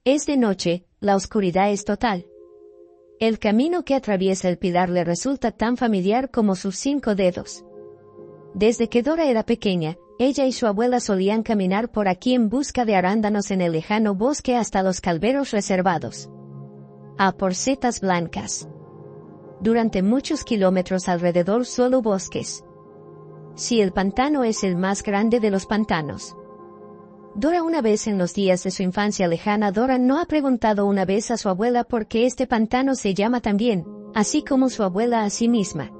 Es de noche, la oscuridad es total. El camino que atraviesa el pilar le resulta tan familiar como sus 5 dedos. Desde que Dora era pequeña, ella y su abuela solían caminar por aquí en busca de arándanos en el lejano bosque hasta los calderos reservados a por setas blancas. Durante muchos kilómetros alrededor solo bosques. Si el pantano es el más grande de los pantanos. Dora, una vez en los días de su infancia lejana, Dora no ha preguntado una vez a su abuela por qué este pantano se llama también, así como su abuela a sí misma.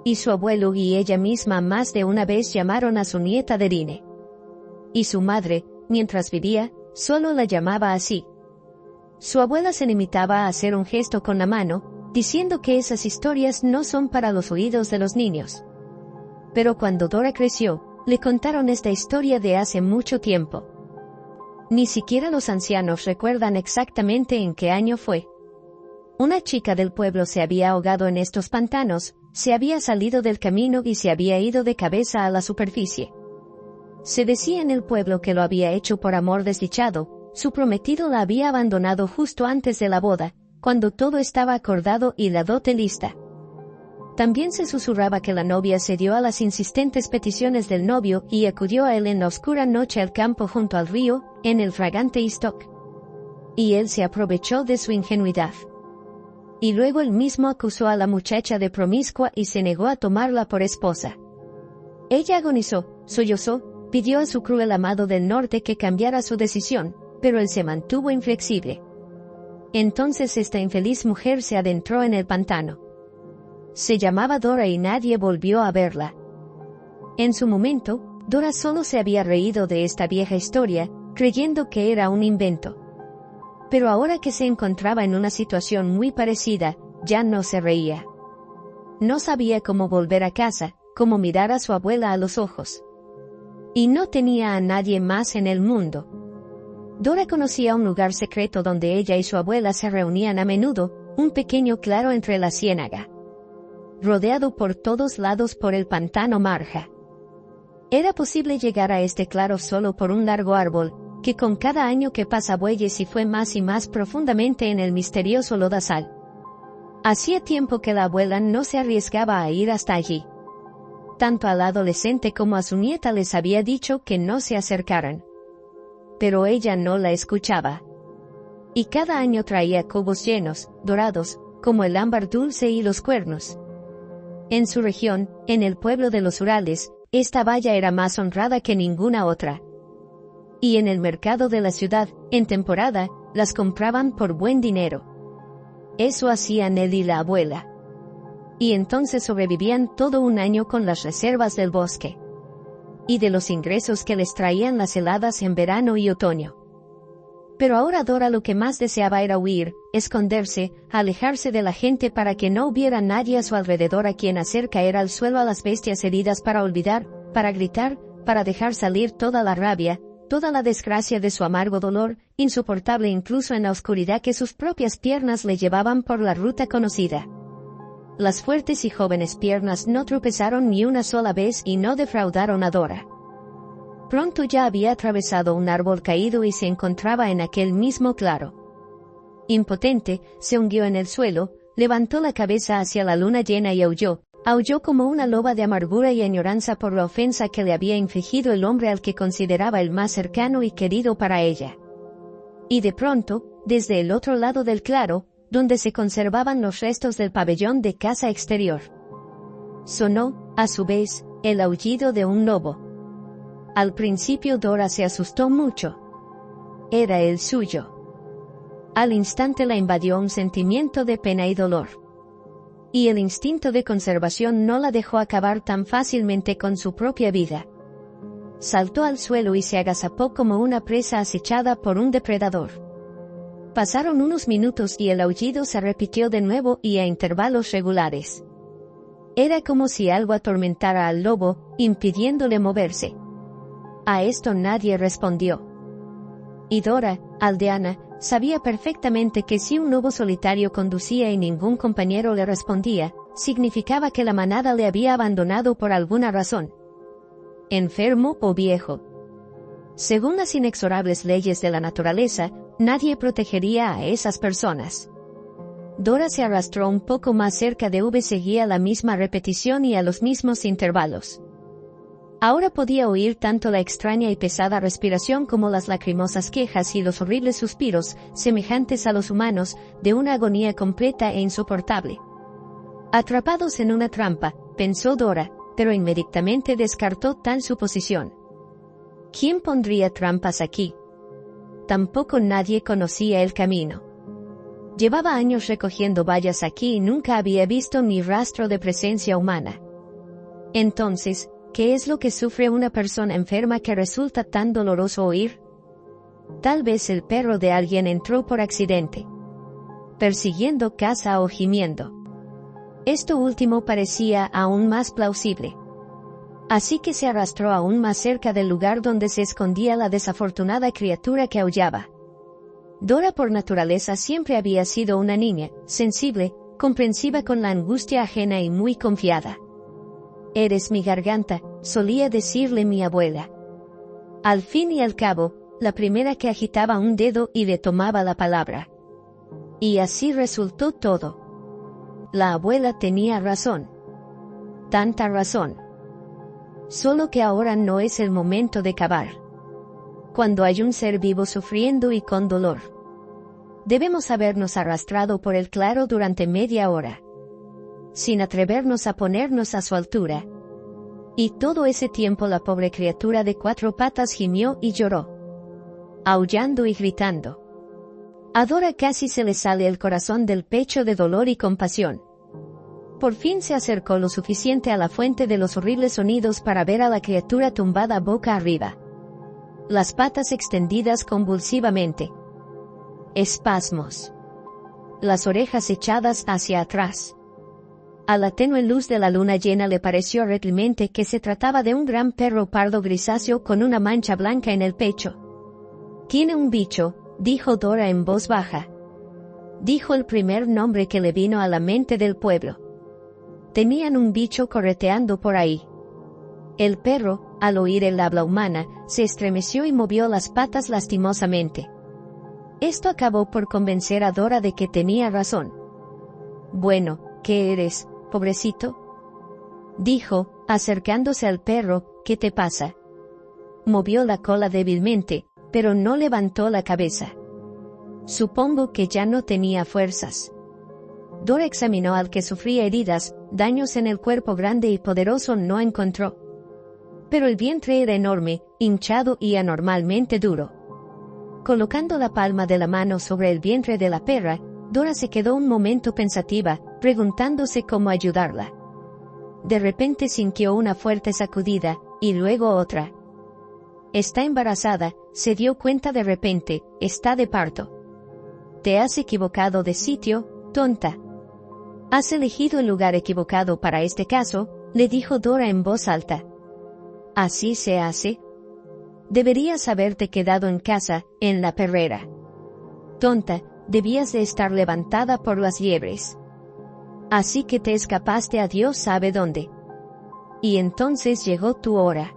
Y su abuelo y ella misma más de una vez llamaron a su nieta Derine. Y su madre, mientras vivía, solo la llamaba así. Su abuela se limitaba a hacer un gesto con la mano, diciendo que esas historias no son para los oídos de los niños. Pero cuando Dora creció, le contaron esta historia de hace mucho tiempo. Ni siquiera los ancianos recuerdan exactamente en qué año fue. Una chica del pueblo se había ahogado en estos pantanos, se había salido del camino y se había ido de cabeza a la superficie. Se decía en el pueblo que lo había hecho por amor desdichado, su prometido la había abandonado justo antes de la boda, cuando todo estaba acordado y la dote lista. También se susurraba que la novia cedió a las insistentes peticiones del novio y acudió a él en la oscura noche al campo junto al río, en el fragante Istok. Y él se aprovechó de su ingenuidad. Y luego él mismo acusó a la muchacha de promiscua y se negó a tomarla por esposa. Ella agonizó, sollozó, pidió a su cruel amado del norte que cambiara su decisión, pero él se mantuvo inflexible. Entonces esta infeliz mujer se adentró en el pantano. Se llamaba Dora y nadie volvió a verla. En su momento, Dora solo se había reído de esta vieja historia, creyendo que era un invento. Pero ahora que se encontraba en una situación muy parecida, ya no se reía. No sabía cómo volver a casa, cómo mirar a su abuela a los ojos. Y no tenía a nadie más en el mundo. Dora conocía un lugar secreto donde ella y su abuela se reunían a menudo, un pequeño claro entre la ciénaga, rodeado por todos lados por el pantano Marja. Era posible llegar a este claro solo por un largo árbol, que con cada año que pasa bulle y fue más y más profundamente en el misterioso lodazal. Hacía tiempo que la abuela no se arriesgaba a ir hasta allí. Tanto al adolescente como a su nieta les había dicho que no se acercaran. Pero ella no la escuchaba. Y cada año traía cubos llenos, dorados, como el ámbar dulce y los cuernos. En su región, en el pueblo de los Urales, esta valla era más honrada que ninguna otra. Y en el mercado de la ciudad, en temporada, las compraban por buen dinero. Eso hacían él y la abuela. Y entonces sobrevivían todo un año con las reservas del bosque. Y de los ingresos que les traían las heladas en verano y otoño. Pero ahora Dora lo que más deseaba era huir, esconderse, alejarse de la gente para que no hubiera nadie a su alrededor a quien hacer caer al suelo a las bestias heridas para olvidar, para gritar, para dejar salir toda la rabia, toda la desgracia de su amargo dolor, insoportable incluso en la oscuridad que sus propias piernas le llevaban por la ruta conocida. Las fuertes y jóvenes piernas no tropezaron ni una sola vez y no defraudaron a Dora. Pronto ya había atravesado un árbol caído y se encontraba en aquel mismo claro. Impotente, se hundió en el suelo, levantó la cabeza hacia la luna llena y aulló como una loba de amargura y añoranza por la ofensa que le había infligido el hombre al que consideraba el más cercano y querido para ella. Y de pronto, desde el otro lado del claro, donde se conservaban los restos del pabellón de caza exterior, sonó, a su vez, el aullido de un lobo. Al principio Dora se asustó mucho. Era el suyo. Al instante la invadió un sentimiento de pena y dolor. Y el instinto de conservación no la dejó acabar tan fácilmente con su propia vida. Saltó al suelo y se agazapó como una presa acechada por un depredador. Pasaron unos minutos y el aullido se repitió de nuevo y a intervalos regulares. Era como si algo atormentara al lobo, impidiéndole moverse. A esto nadie respondió. Y Dora, aldeana, sabía perfectamente que si un lobo solitario conducía y ningún compañero le respondía, significaba que la manada le había abandonado por alguna razón. Enfermo o viejo. Según las inexorables leyes de la naturaleza, Nadie protegería a esas personas. Dora se arrastró un poco más cerca de V. Seguía la misma repetición y a los mismos intervalos. Ahora podía oír tanto la extraña y pesada respiración como las lacrimosas quejas y los horribles suspiros, semejantes a los humanos, de una agonía completa e insoportable. Atrapados en una trampa, pensó Dora, pero inmediatamente descartó tal suposición. ¿Quién pondría trampas aquí? Tampoco nadie conocía el camino. Llevaba años recogiendo bayas aquí y nunca había visto ni rastro de presencia humana. Entonces, ¿qué es lo que sufre una persona enferma que resulta tan doloroso oír? Tal vez el perro de alguien entró por accidente, persiguiendo caza o gimiendo. Esto último parecía aún más plausible. Así que se arrastró aún más cerca del lugar donde se escondía la desafortunada criatura que aullaba. Dora por naturaleza siempre había sido una niña, sensible, comprensiva con la angustia ajena y muy confiada. «Eres mi garganta», solía decirle mi abuela. Al fin y al cabo, la primera que agitaba un dedo y le tomaba la palabra. Y así resultó todo. La abuela tenía razón. Tanta razón. Solo que ahora no es el momento de cavar. Cuando hay un ser vivo sufriendo y con dolor, debemos habernos arrastrado por el claro durante media hora, sin atrevernos a ponernos a su altura. Y todo ese tiempo la pobre criatura de 4 patas gimió y lloró, aullando y gritando. A Dora casi se le sale el corazón del pecho de dolor y compasión. Por fin se acercó lo suficiente a la fuente de los horribles sonidos para ver a la criatura tumbada boca arriba, las patas extendidas convulsivamente, espasmos, las orejas echadas hacia atrás. A la tenue luz de la luna llena le pareció horriblemente que se trataba de un gran perro pardo grisáceo con una mancha blanca en el pecho. «Tiene un bicho», dijo Dora en voz baja. Dijo el primer nombre que le vino a la mente del pueblo. Tenían un bicho correteando por ahí. El perro, al oír el habla humana, se estremeció y movió las patas lastimosamente. Esto acabó por convencer a Dora de que tenía razón. «Bueno, ¿qué eres, pobrecito?», dijo, acercándose al perro. «¿Qué te pasa?». Movió la cola débilmente, pero no levantó la cabeza. Supongo que ya no tenía fuerzas. Dora examinó al que sufría heridas, daños en el cuerpo grande y poderoso no encontró. Pero el vientre era enorme, hinchado y anormalmente duro. Colocando la palma de la mano sobre el vientre de la perra, Dora se quedó un momento pensativa, preguntándose cómo ayudarla. De repente sintió una fuerte sacudida, y luego otra. Está embarazada, se dio cuenta de repente, está de parto. Te has equivocado de sitio, tonta. Has elegido el lugar equivocado para este caso, le dijo Dora en voz alta. Así se hace. Deberías haberte quedado en casa, en la perrera. Tonta, debías de estar levantada por las liebres. Así que te escapaste a Dios sabe dónde. Y entonces llegó tu hora.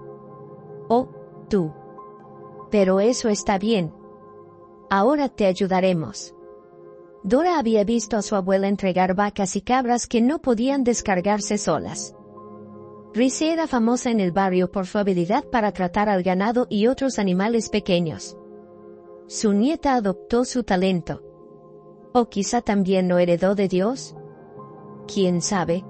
Oh, tú. Pero eso está bien. Ahora te ayudaremos. Dora había visto a su abuela entregar vacas y cabras que no podían descargarse solas. Rize era famosa en el barrio por su habilidad para tratar al ganado y otros animales pequeños. Su nieta adoptó su talento. ¿O quizá también lo heredó de Dios? ¿Quién sabe?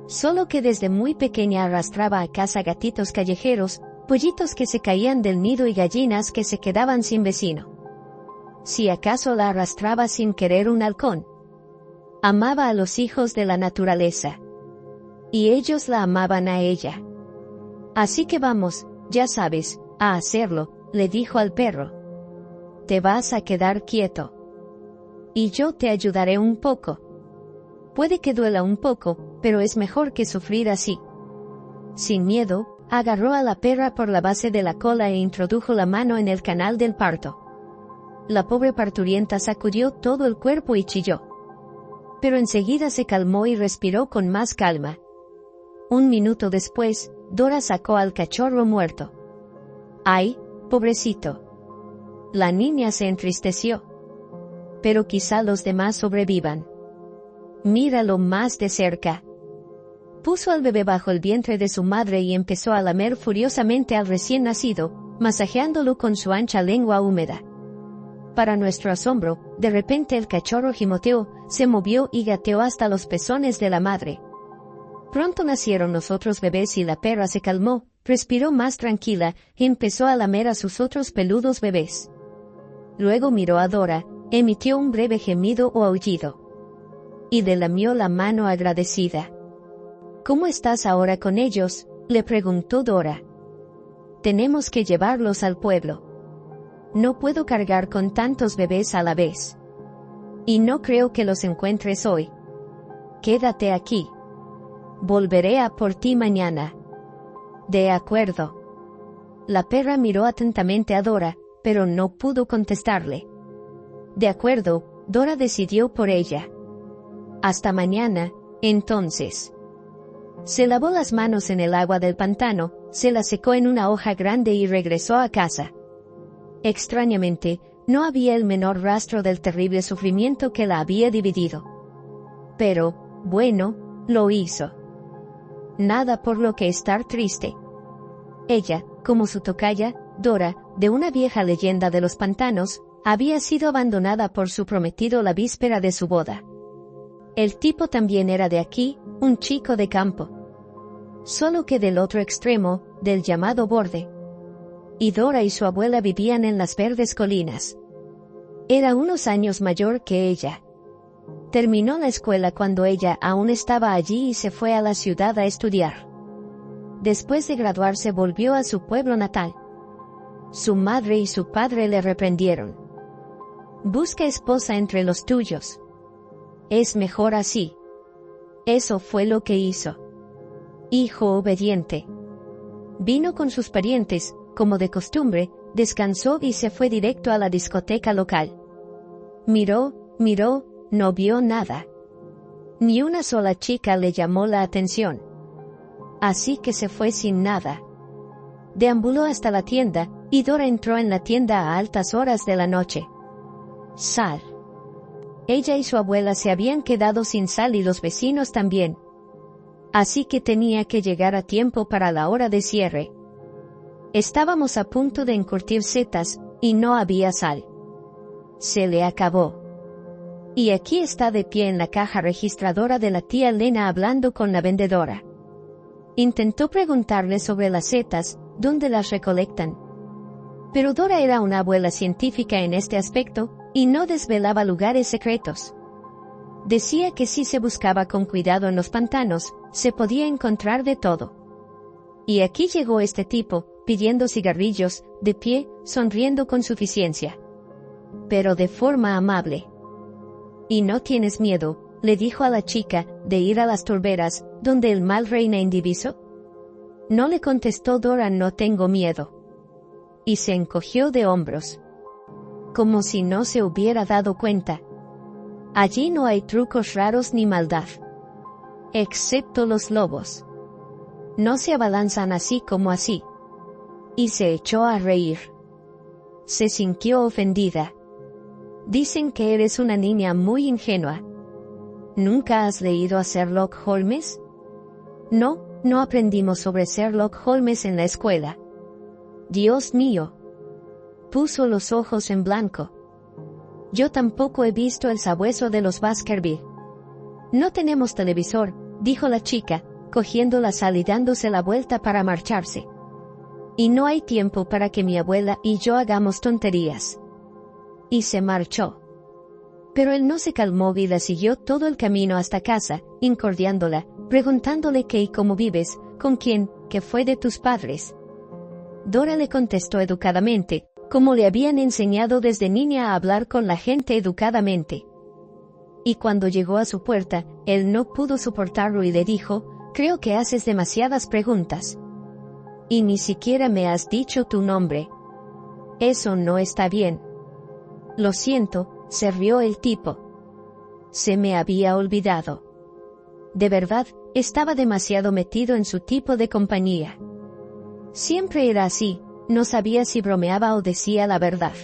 Solo que desde muy pequeña arrastraba a casa gatitos callejeros, pollitos que se caían del nido y gallinas que se quedaban sin vecino. Si acaso la arrastraba sin querer un halcón. Amaba a los hijos de la naturaleza. Y ellos la amaban a ella. Así que vamos, ya sabes, a hacerlo, le dijo al perro. Te vas a quedar quieto. Y yo te ayudaré un poco. Puede que duela un poco, pero es mejor que sufrir así. Sin miedo, agarró a la perra por la base de la cola e introdujo la mano en el canal del parto. La pobre parturienta sacudió todo el cuerpo y chilló. Pero enseguida se calmó y respiró con más calma. Un minuto después, Dora sacó al cachorro muerto. ¡Ay, pobrecito! La niña se entristeció. Pero quizá los demás sobrevivan. Míralo más de cerca. Puso al bebé bajo el vientre de su madre y empezó a lamer furiosamente al recién nacido, masajeándolo con su ancha lengua húmeda. Para nuestro asombro, de repente el cachorro gimoteó, se movió y gateó hasta los pezones de la madre. Pronto nacieron los otros bebés y la perra se calmó, respiró más tranquila y empezó a lamer a sus otros peludos bebés. Luego miró a Dora, emitió un breve gemido o aullido. Y le lamió la mano agradecida. ¿Cómo estás ahora con ellos?, le preguntó Dora. Tenemos que llevarlos al pueblo. No puedo cargar con tantos bebés a la vez. Y no creo que los encuentres hoy. Quédate aquí. Volveré a por ti mañana. De acuerdo. La perra miró atentamente a Dora, pero no pudo contestarle. De acuerdo, Dora decidió por ella. Hasta mañana, entonces. Se lavó las manos en el agua del pantano, se la secó en una hoja grande y regresó a casa. Extrañamente, no había el menor rastro del terrible sufrimiento que la había dividido. Pero, bueno, lo hizo. Nada por lo que estar triste. Ella, como su tocaya, Dora, de una vieja leyenda de los pantanos, había sido abandonada por su prometido la víspera de su boda. El tipo también era de aquí, un chico de campo. Solo que del otro extremo, del llamado borde. Y Dora y su abuela vivían en las verdes colinas. Era unos años mayor que ella. Terminó la escuela cuando ella aún estaba allí y se fue a la ciudad a estudiar. Después de graduarse volvió a su pueblo natal. Su madre y su padre le reprendieron. Busca esposa entre los tuyos. Es mejor así. Eso fue lo que hizo. Hijo obediente. Vino con sus parientes, como de costumbre, descansó y se fue directo a la discoteca local. Miró, no vio nada. Ni una sola chica le llamó la atención. Así que se fue sin nada. Deambuló hasta la tienda, y Dora entró en la tienda a altas horas de la noche. Sal. Ella y su abuela se habían quedado sin sal y los vecinos también. Así que tenía que llegar a tiempo para la hora de cierre. Estábamos a punto de encurtir setas, y no había sal. Se le acabó. Y aquí está de pie en la caja registradora de la tía Lena hablando con la vendedora. Intentó preguntarle sobre las setas, dónde las recolectan. Pero Dora era una abuela científica en este aspecto, y no desvelaba lugares secretos. Decía que si se buscaba con cuidado en los pantanos, se podía encontrar de todo. Y aquí llegó este tipo, pidiendo cigarrillos, de pie, sonriendo con suficiencia. Pero de forma amable. ¿Y no tienes miedo?, le dijo a la chica, de ir a las turberas, donde el mal reina indiviso. No le contestó Dora, no tengo miedo. Y se encogió de hombros. Como si no se hubiera dado cuenta. Allí no hay trucos raros ni maldad. Excepto los lobos. No se abalanzan así como así. Y se echó a reír. Se sintió ofendida. Dicen que eres una niña muy ingenua. ¿Nunca has leído a Sherlock Holmes? No aprendimos sobre Sherlock Holmes en la escuela. Dios mío. Puso los ojos en blanco. Yo tampoco he visto el sabueso de los Baskerville. No tenemos televisor, dijo la chica, cogiendo la sal y dándose la vuelta para marcharse. Y no hay tiempo para que mi abuela y yo hagamos tonterías. Y se marchó. Pero él no se calmó y la siguió todo el camino hasta casa, incordiándola, preguntándole qué y cómo vives, con quién, qué fue de tus padres. Dora le contestó educadamente, como le habían enseñado desde niña a hablar con la gente educadamente. Y cuando llegó a su puerta, él no pudo soportarlo y le dijo, creo que haces demasiadas preguntas. Y ni siquiera me has dicho tu nombre. Eso no está bien. Lo siento, se rió el tipo. Se me había olvidado. De verdad, estaba demasiado metido en su tipo de compañía. Siempre era así, no sabía si bromeaba o decía la verdad.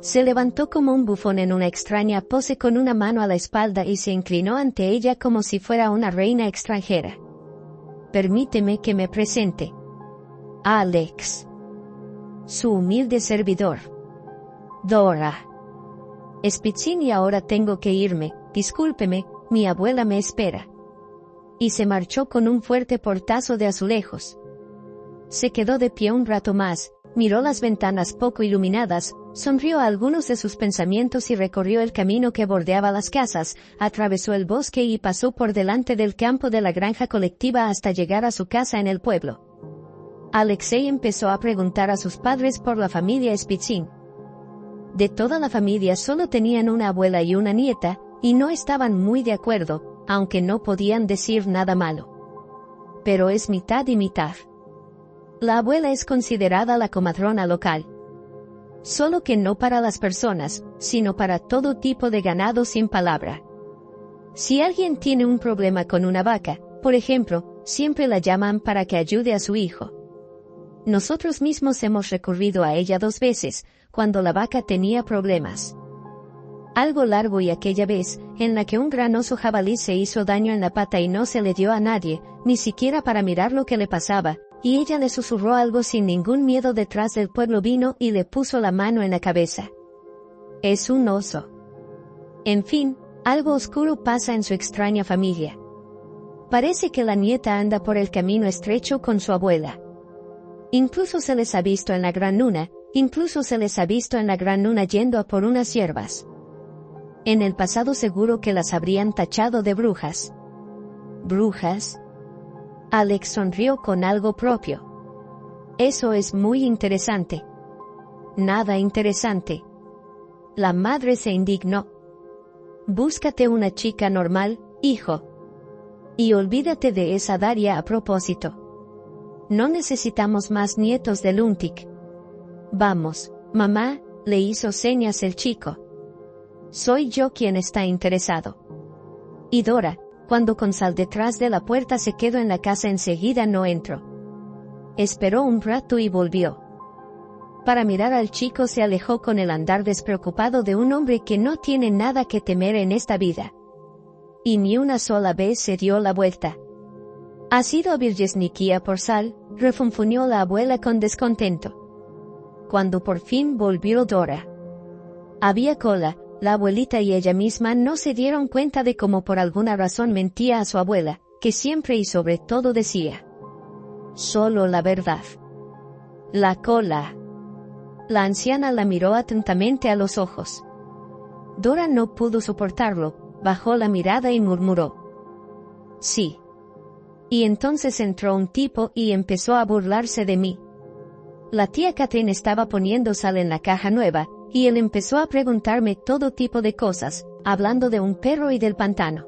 Se levantó como un bufón en una extraña pose con una mano a la espalda y se inclinó ante ella como si fuera una reina extranjera. Permíteme que me presente. Alex. Su humilde servidor. Dora. Spitzin, y ahora tengo que irme, discúlpeme, mi abuela me espera. Y se marchó con un fuerte portazo de azulejos. Se quedó de pie un rato más, miró las ventanas poco iluminadas, sonrió a algunos de sus pensamientos y recorrió el camino que bordeaba las casas, atravesó el bosque y pasó por delante del campo de la granja colectiva hasta llegar a su casa en el pueblo. Alexei empezó a preguntar a sus padres por la familia Spitzin. De toda la familia solo tenían una abuela y una nieta, y no estaban muy de acuerdo, aunque no podían decir nada malo. Pero es mitad y mitad. La abuela es considerada la comadrona local. Solo que no para las personas, sino para todo tipo de ganado sin palabra. Si alguien tiene un problema con una vaca, por ejemplo, siempre la llaman para que ayude a su hijo. Nosotros mismos hemos recurrido a ella 2 veces, cuando la vaca tenía problemas. Algo largo y aquella vez, en la que un gran oso jabalí se hizo daño en la pata y no se le dio a nadie, ni siquiera para mirar lo que le pasaba, y ella le susurró algo sin ningún miedo. Detrás del pueblo vino y le puso la mano en la cabeza. Es un oso. En fin, algo oscuro pasa en su extraña familia. Parece que la nieta anda por el camino estrecho con su abuela. Incluso se les ha visto en la gran luna yendo a por unas hierbas. En el pasado seguro que las habrían tachado de brujas. ¿Brujas? Alex sonrió con algo propio. Eso es muy interesante. Nada interesante. La madre se indignó. Búscate una chica normal, hijo. Y olvídate de esa Daria a propósito. No necesitamos más nietos de Luntik. Vamos, mamá, le hizo señas el chico. Soy yo quien está interesado. Y Dora, cuando con sal detrás de la puerta se quedó en la casa, enseguida no entró. Esperó un rato y volvió. Para mirar al chico se alejó con el andar despreocupado de un hombre que no tiene nada que temer en esta vida. Y ni una sola vez se dio la vuelta. ¿Has ido a Virjesnikia por sal?, refunfuñó la abuela con descontento. Cuando por fin volvió Dora. Había cola. La abuelita y ella misma no se dieron cuenta de cómo por alguna razón mentía a su abuela, que siempre y sobre todo decía solo la verdad. La cola. La anciana la miró atentamente a los ojos. Dora no pudo soportarlo, bajó la mirada y murmuró: sí. Y entonces entró un tipo y empezó a burlarse de mí. La tía Catherine estaba poniendo sal en la caja nueva, y él empezó a preguntarme todo tipo de cosas, hablando de un perro y del pantano.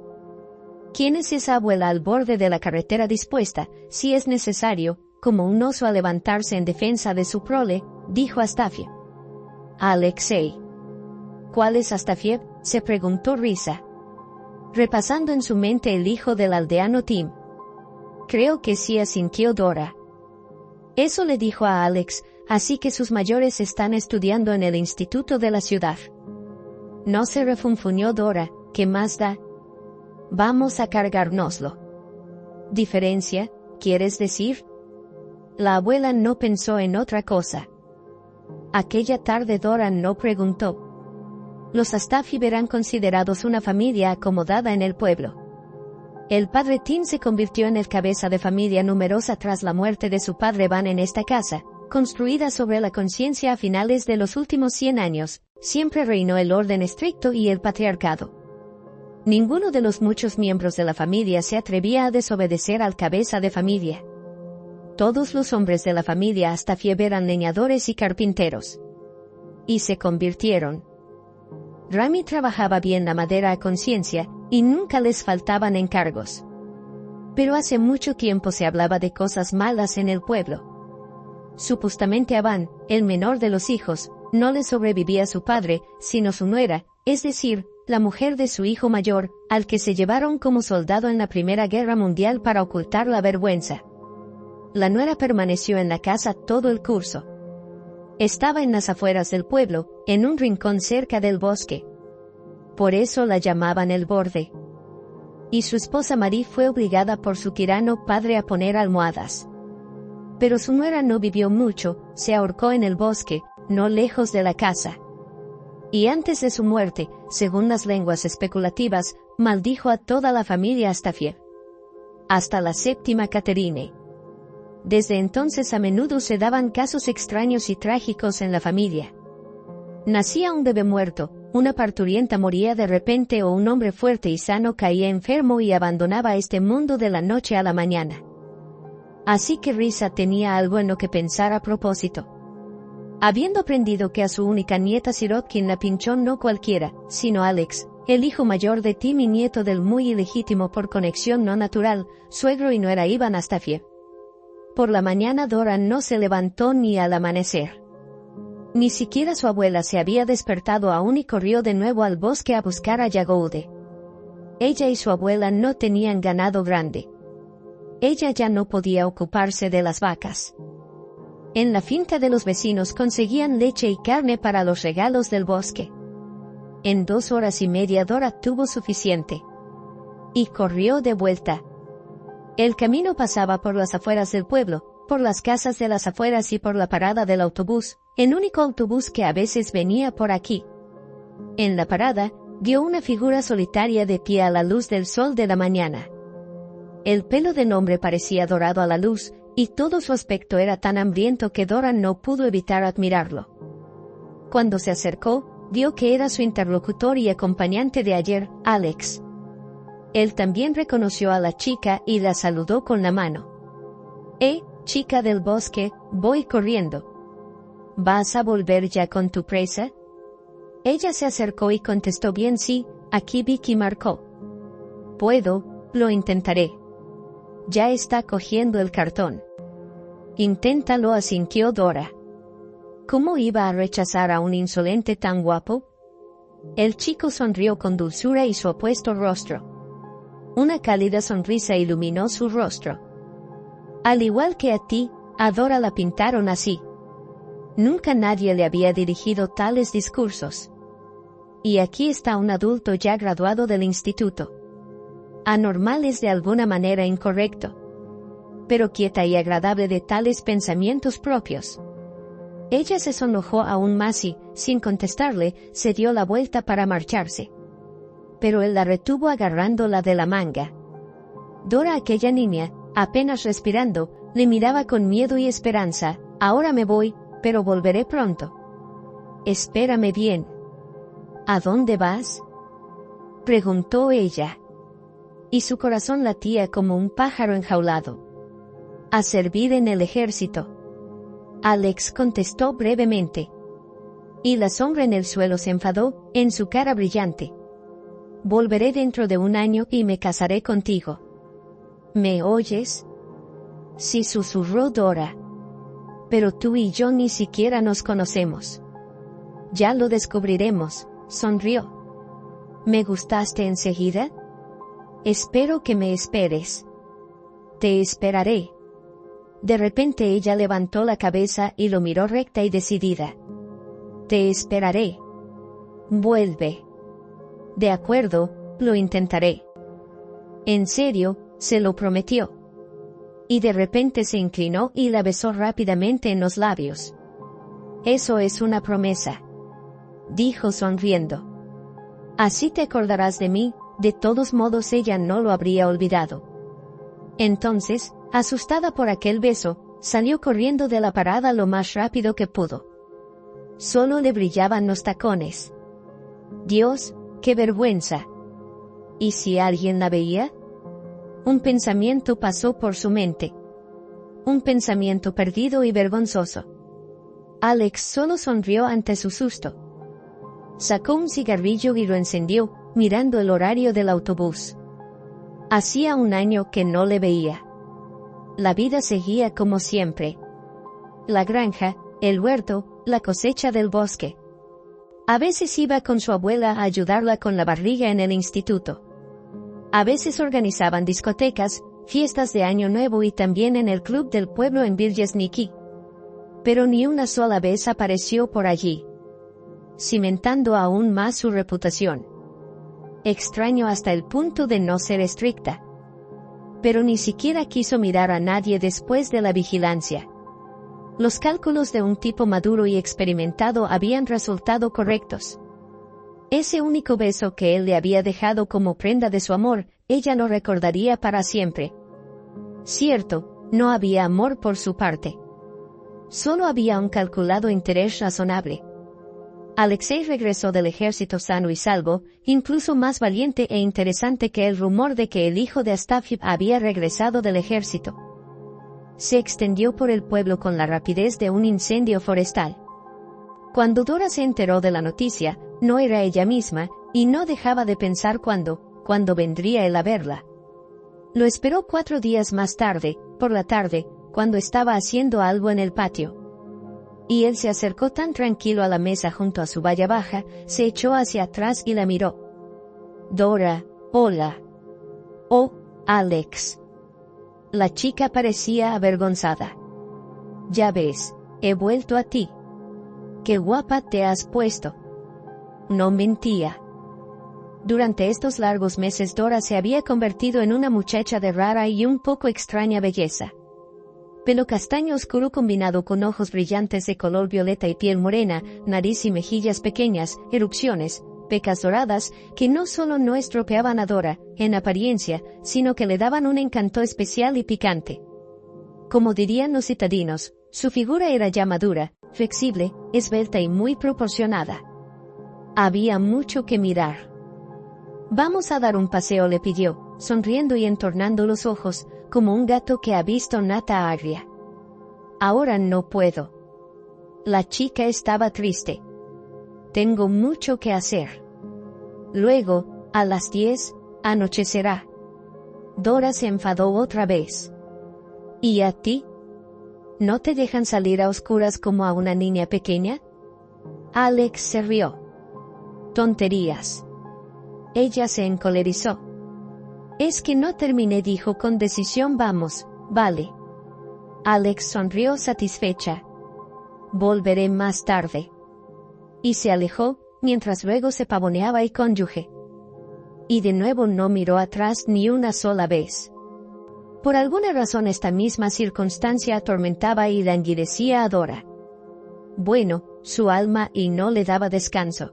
¿Quién es esa abuela al borde de la carretera dispuesta, si es necesario, como un oso a levantarse en defensa de su prole?, dijo Astafiev. Alexei. ¿Cuál es Astafiev?, se preguntó Risa. Repasando en su mente el hijo del aldeano Tim. Creo que sí, asintió Dora. Eso le dijo a Alex, así que sus mayores están estudiando en el instituto de la ciudad. No, se refunfuñó Dora, ¿qué más da? Vamos a cargárnoslo. ¿Diferencia, quieres decir? La abuela no pensó en otra cosa. Aquella tarde Dora no preguntó. Los Astafiev eran considerados una familia acomodada en el pueblo. El padre Tim se convirtió en el cabeza de familia numerosa tras la muerte de su padre Van en esta casa, construida sobre la conciencia a finales de los últimos 100 años, siempre reinó el orden estricto y el patriarcado. Ninguno de los muchos miembros de la familia se atrevía a desobedecer al cabeza de familia. Todos los hombres de la familia Astafiev eran leñadores y carpinteros. Y se convirtieron. Rami trabajaba bien la madera a conciencia, y nunca les faltaban encargos. Pero hace mucho tiempo se hablaba de cosas malas en el pueblo. Supuestamente a Van, el menor de los hijos, no le sobrevivía su padre, sino su nuera, es decir, la mujer de su hijo mayor, al que se llevaron como soldado en la Primera Guerra Mundial para ocultar la vergüenza. La nuera permaneció en la casa todo el curso. Estaba en las afueras del pueblo, en un rincón cerca del bosque. Por eso la llamaban el Borde. Y su esposa Marie fue obligada por su tirano padre a poner almohadas. Pero su nuera no vivió mucho, se ahorcó en el bosque, no lejos de la casa. Y antes de su muerte, según las lenguas especulativas, maldijo a toda la familia Astafier. Hasta la séptima Caterine. Desde entonces a menudo se daban casos extraños y trágicos en la familia. Nacía un bebé muerto, una parturienta moría de repente o un hombre fuerte y sano caía enfermo y abandonaba este mundo de la noche a la mañana. Así que Risa tenía algo en lo que pensar a propósito. Habiendo aprendido que a su única nieta Sirotkin la pinchó no cualquiera, sino Alex, el hijo mayor de Tim y nieto del muy ilegítimo por conexión no natural, suegro y nuera Ivan Astafier. Por la mañana Dora no se levantó ni al amanecer. Ni siquiera su abuela se había despertado aún y corrió de nuevo al bosque a buscar a Yagoude. Ella y su abuela no tenían ganado grande. Ella ya no podía ocuparse de las vacas. En la finca de los vecinos conseguían leche y carne para los regalos del bosque. En 2 horas y media Dora tuvo suficiente. Y corrió de vuelta. El camino pasaba por las afueras del pueblo, por las casas de las afueras y por la parada del autobús, el único autobús que a veces venía por aquí. En la parada, vio una figura solitaria de pie a la luz del sol de la mañana. El pelo del hombre parecía dorado a la luz, y todo su aspecto era tan hambriento que Dora no pudo evitar admirarlo. Cuando se acercó, vio que era su interlocutor y acompañante de ayer, Alex. Él también reconoció a la chica y la saludó con la mano. Chica del bosque, voy corriendo. ¿Vas a volver ya con tu presa? Ella se acercó y contestó bien sí, aquí Vicky marcó. Puedo, lo intentaré. Ya está cogiendo el cartón. Inténtalo, asintió Dora. ¿Cómo iba a rechazar a un insolente tan guapo? El chico sonrió con dulzura y su apuesto rostro. Una cálida sonrisa iluminó su rostro. Al igual que a ti, a Dora la pintaron así. Nunca nadie le había dirigido tales discursos. Y aquí está un adulto ya graduado del instituto. Anormal es de alguna manera incorrecto. Pero quieta y agradable de tales pensamientos propios. Ella se sonrojó aún más y, sin contestarle, se dio la vuelta para marcharse. Pero él la retuvo agarrándola de la manga. Dora, aquella niña, apenas respirando, le miraba con miedo y esperanza. Ahora me voy, pero volveré pronto. Espérame bien. ¿A dónde vas? Preguntó ella. Y su corazón latía como un pájaro enjaulado. A servir en el ejército. Alex contestó brevemente. Y la sombra en el suelo se enfadó, en su cara brillante. Volveré dentro de 1 año y me casaré contigo. ¿Me oyes? Sí, susurró Dora. Pero tú y yo ni siquiera nos conocemos. Ya lo descubriremos, sonrió. ¿Me gustaste enseguida? Espero que me esperes. Te esperaré. De repente ella levantó la cabeza y lo miró recta y decidida. Te esperaré. Vuelve. De acuerdo, lo intentaré. En serio, se lo prometió. Y de repente se inclinó y la besó rápidamente en los labios. Eso es una promesa. Dijo sonriendo. Así te acordarás de mí, de todos modos ella no lo habría olvidado. Entonces, asustada por aquel beso, salió corriendo de la parada lo más rápido que pudo. Solo le brillaban los tacones. Dios, qué vergüenza. ¿Y si alguien la veía? Un pensamiento pasó por su mente. Un pensamiento perdido y vergonzoso. Alex solo sonrió ante su susto. Sacó un cigarrillo y lo encendió, mirando el horario del autobús. Hacía 1 año que no le veía. La vida seguía como siempre. La granja, el huerto, la cosecha del bosque. A veces iba con su abuela a ayudarla con la barriga en el instituto. A veces organizaban discotecas, fiestas de Año Nuevo y también en el club del pueblo en Viljesniki. pero ni una sola vez apareció por allí, cimentando aún más su reputación. Extraño hasta el punto de no ser estricta. Pero ni siquiera quiso mirar a nadie después de la vigilancia. Los cálculos de un tipo maduro y experimentado habían resultado correctos. Ese único beso que él le había dejado como prenda de su amor, ella lo recordaría para siempre. Cierto, no había amor por su parte. Solo había un calculado interés razonable. Alexei regresó del ejército sano y salvo, incluso más valiente e interesante que el rumor de que el hijo de Astafyev había regresado del ejército. Se extendió por el pueblo con la rapidez de un incendio forestal. Cuando Dora se enteró de la noticia, no era ella misma, y no dejaba de pensar cuándo vendría él a verla. Lo esperó 4 días más tarde, por la tarde, cuando estaba haciendo algo en el patio. Y él se acercó tan tranquilo a la mesa junto a su valla baja, se echó hacia atrás y la miró. Dora, hola. Oh, Alex. La chica parecía avergonzada. Ya ves, he vuelto a ti. Qué guapa te has puesto. No mentía. Durante estos largos meses Dora se había convertido en una muchacha de rara y un poco extraña belleza. Pelo castaño oscuro combinado con ojos brillantes de color violeta y piel morena, nariz y mejillas pequeñas, erupciones, pecas doradas, que no solo no estropeaban a Dora, en apariencia, sino que le daban un encanto especial y picante. Como dirían los citadinos, su figura era ya madura, flexible, esbelta y muy proporcionada. Había mucho que mirar. Vamos a dar un paseo, le pidió, sonriendo y entornando los ojos, como un gato que ha visto nata agria. Ahora no puedo. La chica estaba triste. Tengo mucho que hacer. Luego, a las 10, anochecerá. Dora se enfadó otra vez. ¿Y a ti? ¿No te dejan salir a oscuras como a una niña pequeña? Alex se rió. Tonterías. Ella se encolerizó. Es que no terminé, dijo con decisión. Vamos, vale. Alex sonrió satisfecha. Volveré más tarde. Y se alejó, mientras luego se pavoneaba y cónyuge. Y de nuevo no miró atrás ni una sola vez. Por alguna razón esta misma circunstancia atormentaba y languidecía a Dora. Bueno, su alma y no le daba descanso.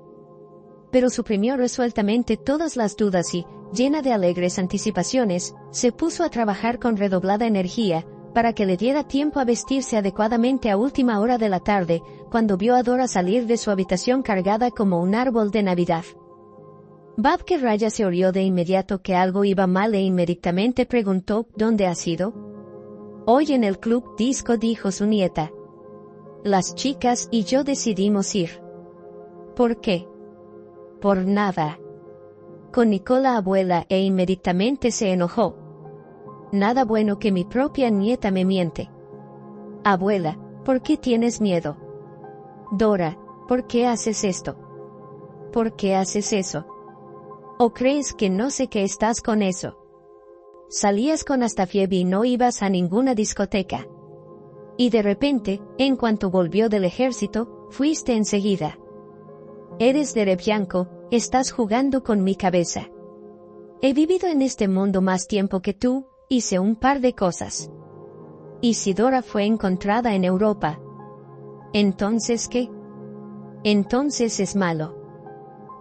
Pero suprimió resueltamente todas las dudas y, llena de alegres anticipaciones, se puso a trabajar con redoblada energía, para que le diera tiempo a vestirse adecuadamente a última hora de la tarde, cuando vio a Dora salir de su habitación cargada como un árbol de Navidad. Babke Raya se orió de inmediato que algo iba mal e inmediatamente preguntó: ¿Dónde has ido? Hoy en el club disco, dijo su nieta. Las chicas y yo decidimos ir. ¿Por qué? Por nada. Conicó la abuela e inmediatamente se enojó. Nada bueno que mi propia nieta me miente. Abuela, ¿por qué tienes miedo? Dora, ¿por qué haces esto? ¿Por qué haces eso? ¿O crees que no sé que estás con eso? Salías con Astafiev y no ibas a ninguna discoteca. Y de repente, en cuanto volvió del ejército, fuiste enseguida. Eres de Rebianco, estás jugando con mi cabeza. He vivido en este mundo más tiempo que tú, y sé un par de cosas. ¿Y si Dora fue encontrada en Europa? ¿Entonces qué? Entonces es malo.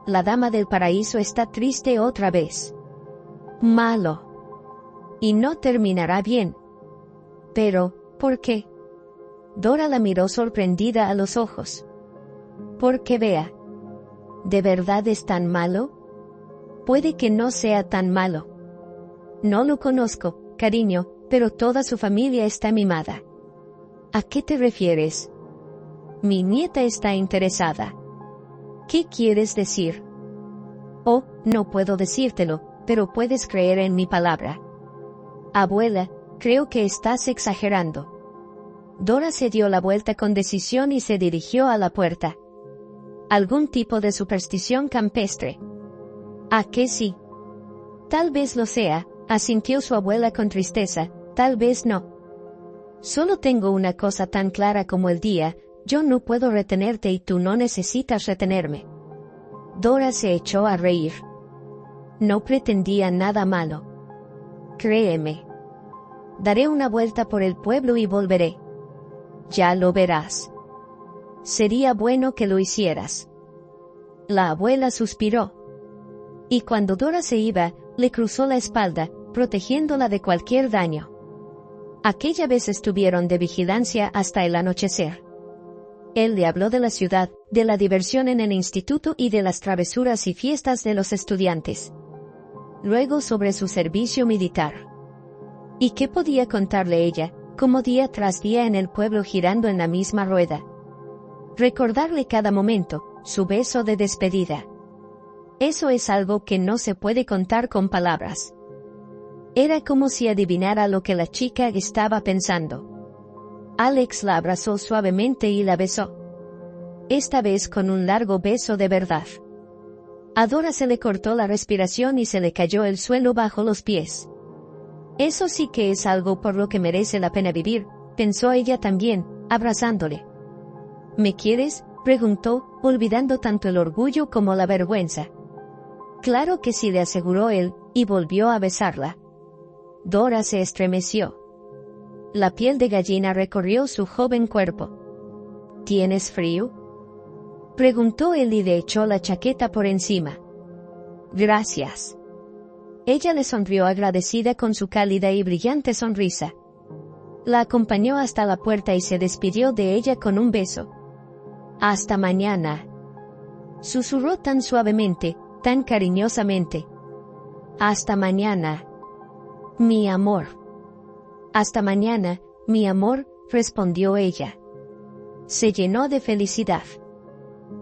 La dama del paraíso está triste otra vez. Malo. Y no terminará bien. Pero, ¿por qué? Dora la miró sorprendida a los ojos. Porque vea. ¿De verdad es tan malo? Puede que no sea tan malo. No lo conozco, cariño, pero toda su familia está mimada. ¿A qué te refieres? Mi nieta está interesada. ¿Qué quieres decir? Oh, no puedo decírtelo, pero puedes creer en mi palabra. Abuela, creo que estás exagerando. Dora se dio la vuelta con decisión y se dirigió a la puerta. Algún tipo de superstición campestre. ¿A qué sí? Tal vez lo sea, asintió su abuela con tristeza, tal vez no. Solo tengo una cosa tan clara como el día, yo no puedo retenerte y tú no necesitas retenerme. Dora se echó a reír. No pretendía nada malo. Créeme. Daré una vuelta por el pueblo y volveré. Ya lo verás. Sería bueno que lo hicieras. La abuela suspiró. Y cuando Dora se iba, le cruzó la espalda, protegiéndola de cualquier daño. Aquella vez estuvieron de vigilancia hasta el anochecer. Él le habló de la ciudad, de la diversión en el instituto y de las travesuras y fiestas de los estudiantes. Luego sobre su servicio militar. ¿Y qué podía contarle ella, como día tras día en el pueblo girando en la misma rueda? Recordarle cada momento, su beso de despedida. Eso es algo que no se puede contar con palabras. Era como si adivinara lo que la chica estaba pensando. Alex la abrazó suavemente y la besó. Esta vez con un largo beso de verdad. A Dora se le cortó la respiración y se le cayó el suelo bajo los pies. Eso sí que es algo por lo que merece la pena vivir, pensó ella también, abrazándole. ¿Me quieres?, preguntó, olvidando tanto el orgullo como la vergüenza. Claro que sí, le aseguró él, y volvió a besarla. Dora se estremeció. La piel de gallina recorrió su joven cuerpo. ¿Tienes frío?, preguntó él y le echó la chaqueta por encima. Gracias. Ella le sonrió agradecida con su cálida y brillante sonrisa. La acompañó hasta la puerta y se despidió de ella con un beso. Hasta mañana. Susurró tan suavemente, tan cariñosamente. Hasta mañana. Mi amor. Hasta mañana, mi amor, respondió ella. Se llenó de felicidad.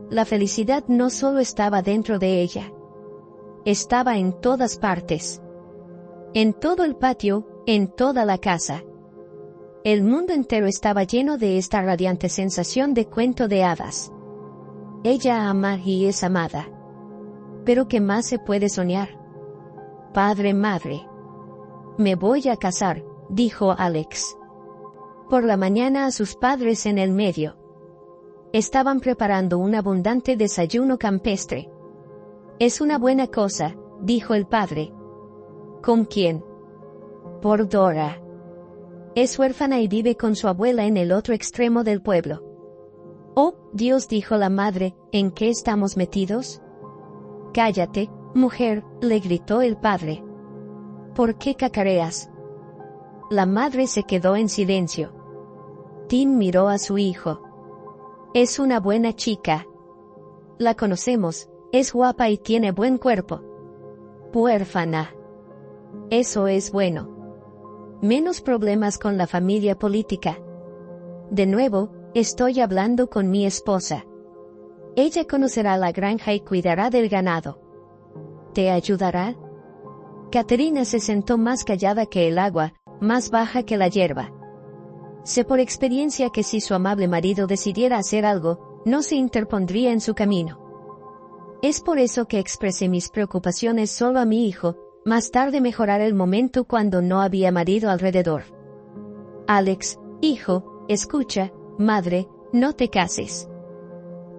La felicidad no solo estaba dentro de ella. Estaba en todas partes. En todo el patio, en toda la casa. El mundo entero estaba lleno de esta radiante sensación de cuento de hadas. Ella ama y es amada. Pero ¿qué más se puede soñar? Padre, madre. Me voy a casar, dijo Alex. Por la mañana a sus padres en el medio. Estaban preparando un abundante desayuno campestre. Es una buena cosa, dijo el padre. ¿Con quién? Por Dora. Es huérfana y vive con su abuela en el otro extremo del pueblo. Oh, Dios, dijo la madre, ¿en qué estamos metidos? Cállate, mujer, le gritó el padre. ¿Por qué cacareas? La madre se quedó en silencio. Tim miró a su hijo. Es una buena chica. La conocemos, es guapa y tiene buen cuerpo. Huérfana. Eso es bueno. Menos problemas con la familia política. De nuevo, estoy hablando con mi esposa. Ella conocerá la granja y cuidará del ganado. ¿Te ayudará? Caterina se sentó más callada que el agua, más baja que la hierba. Sé por experiencia que si su amable marido decidiera hacer algo, no se interpondría en su camino. Es por eso que expresé mis preocupaciones solo a mi hijo, más tarde mejorar el momento cuando no había marido alrededor. Alex, hijo, escucha, madre, no te cases.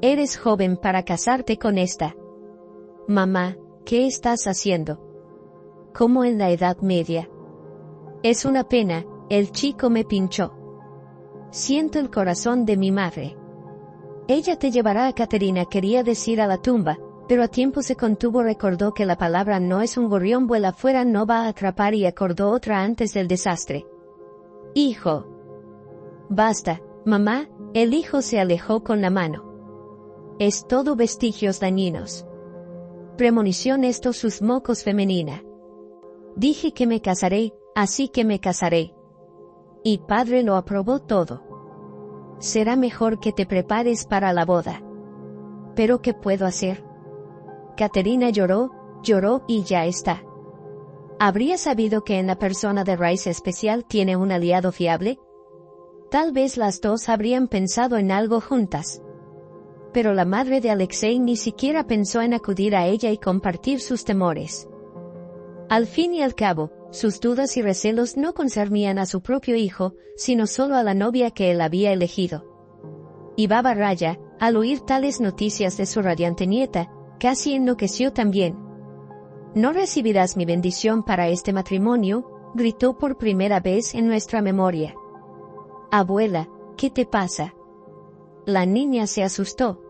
Eres joven para casarte con esta. Mamá, ¿qué estás haciendo? Como en la Edad Media. Es una pena, el chico me pinchó. Siento el corazón de mi madre. Ella te llevará a Caterina, quería decir a la tumba, pero a tiempo se contuvo, recordó que la palabra no es un gorrión, vuela fuera, no va a atrapar, y acordó otra antes del desastre. Hijo. Basta, mamá, el hijo se alejó con la mano. Es todo vestigios dañinos. Premonición, esto sus mocos femenina. Dije que me casaré, así que me casaré. Y padre lo aprobó todo. Será mejor que te prepares para la boda. ¿Pero qué puedo hacer? Caterina lloró y ya está. ¿Habría sabido que en la persona de Rice especial tiene un aliado fiable? Tal vez las dos habrían pensado en algo juntas. Pero la madre de Alexei ni siquiera pensó en acudir a ella y compartir sus temores. Al fin y al cabo, sus dudas y recelos no concernían a su propio hijo, sino solo a la novia que él había elegido. Y Baba Raya, al oír tales noticias de su radiante nieta, casi enloqueció también. «¿No recibirás mi bendición para este matrimonio?», gritó por primera vez en nuestra memoria. «Abuela, ¿qué te pasa?». La niña se asustó.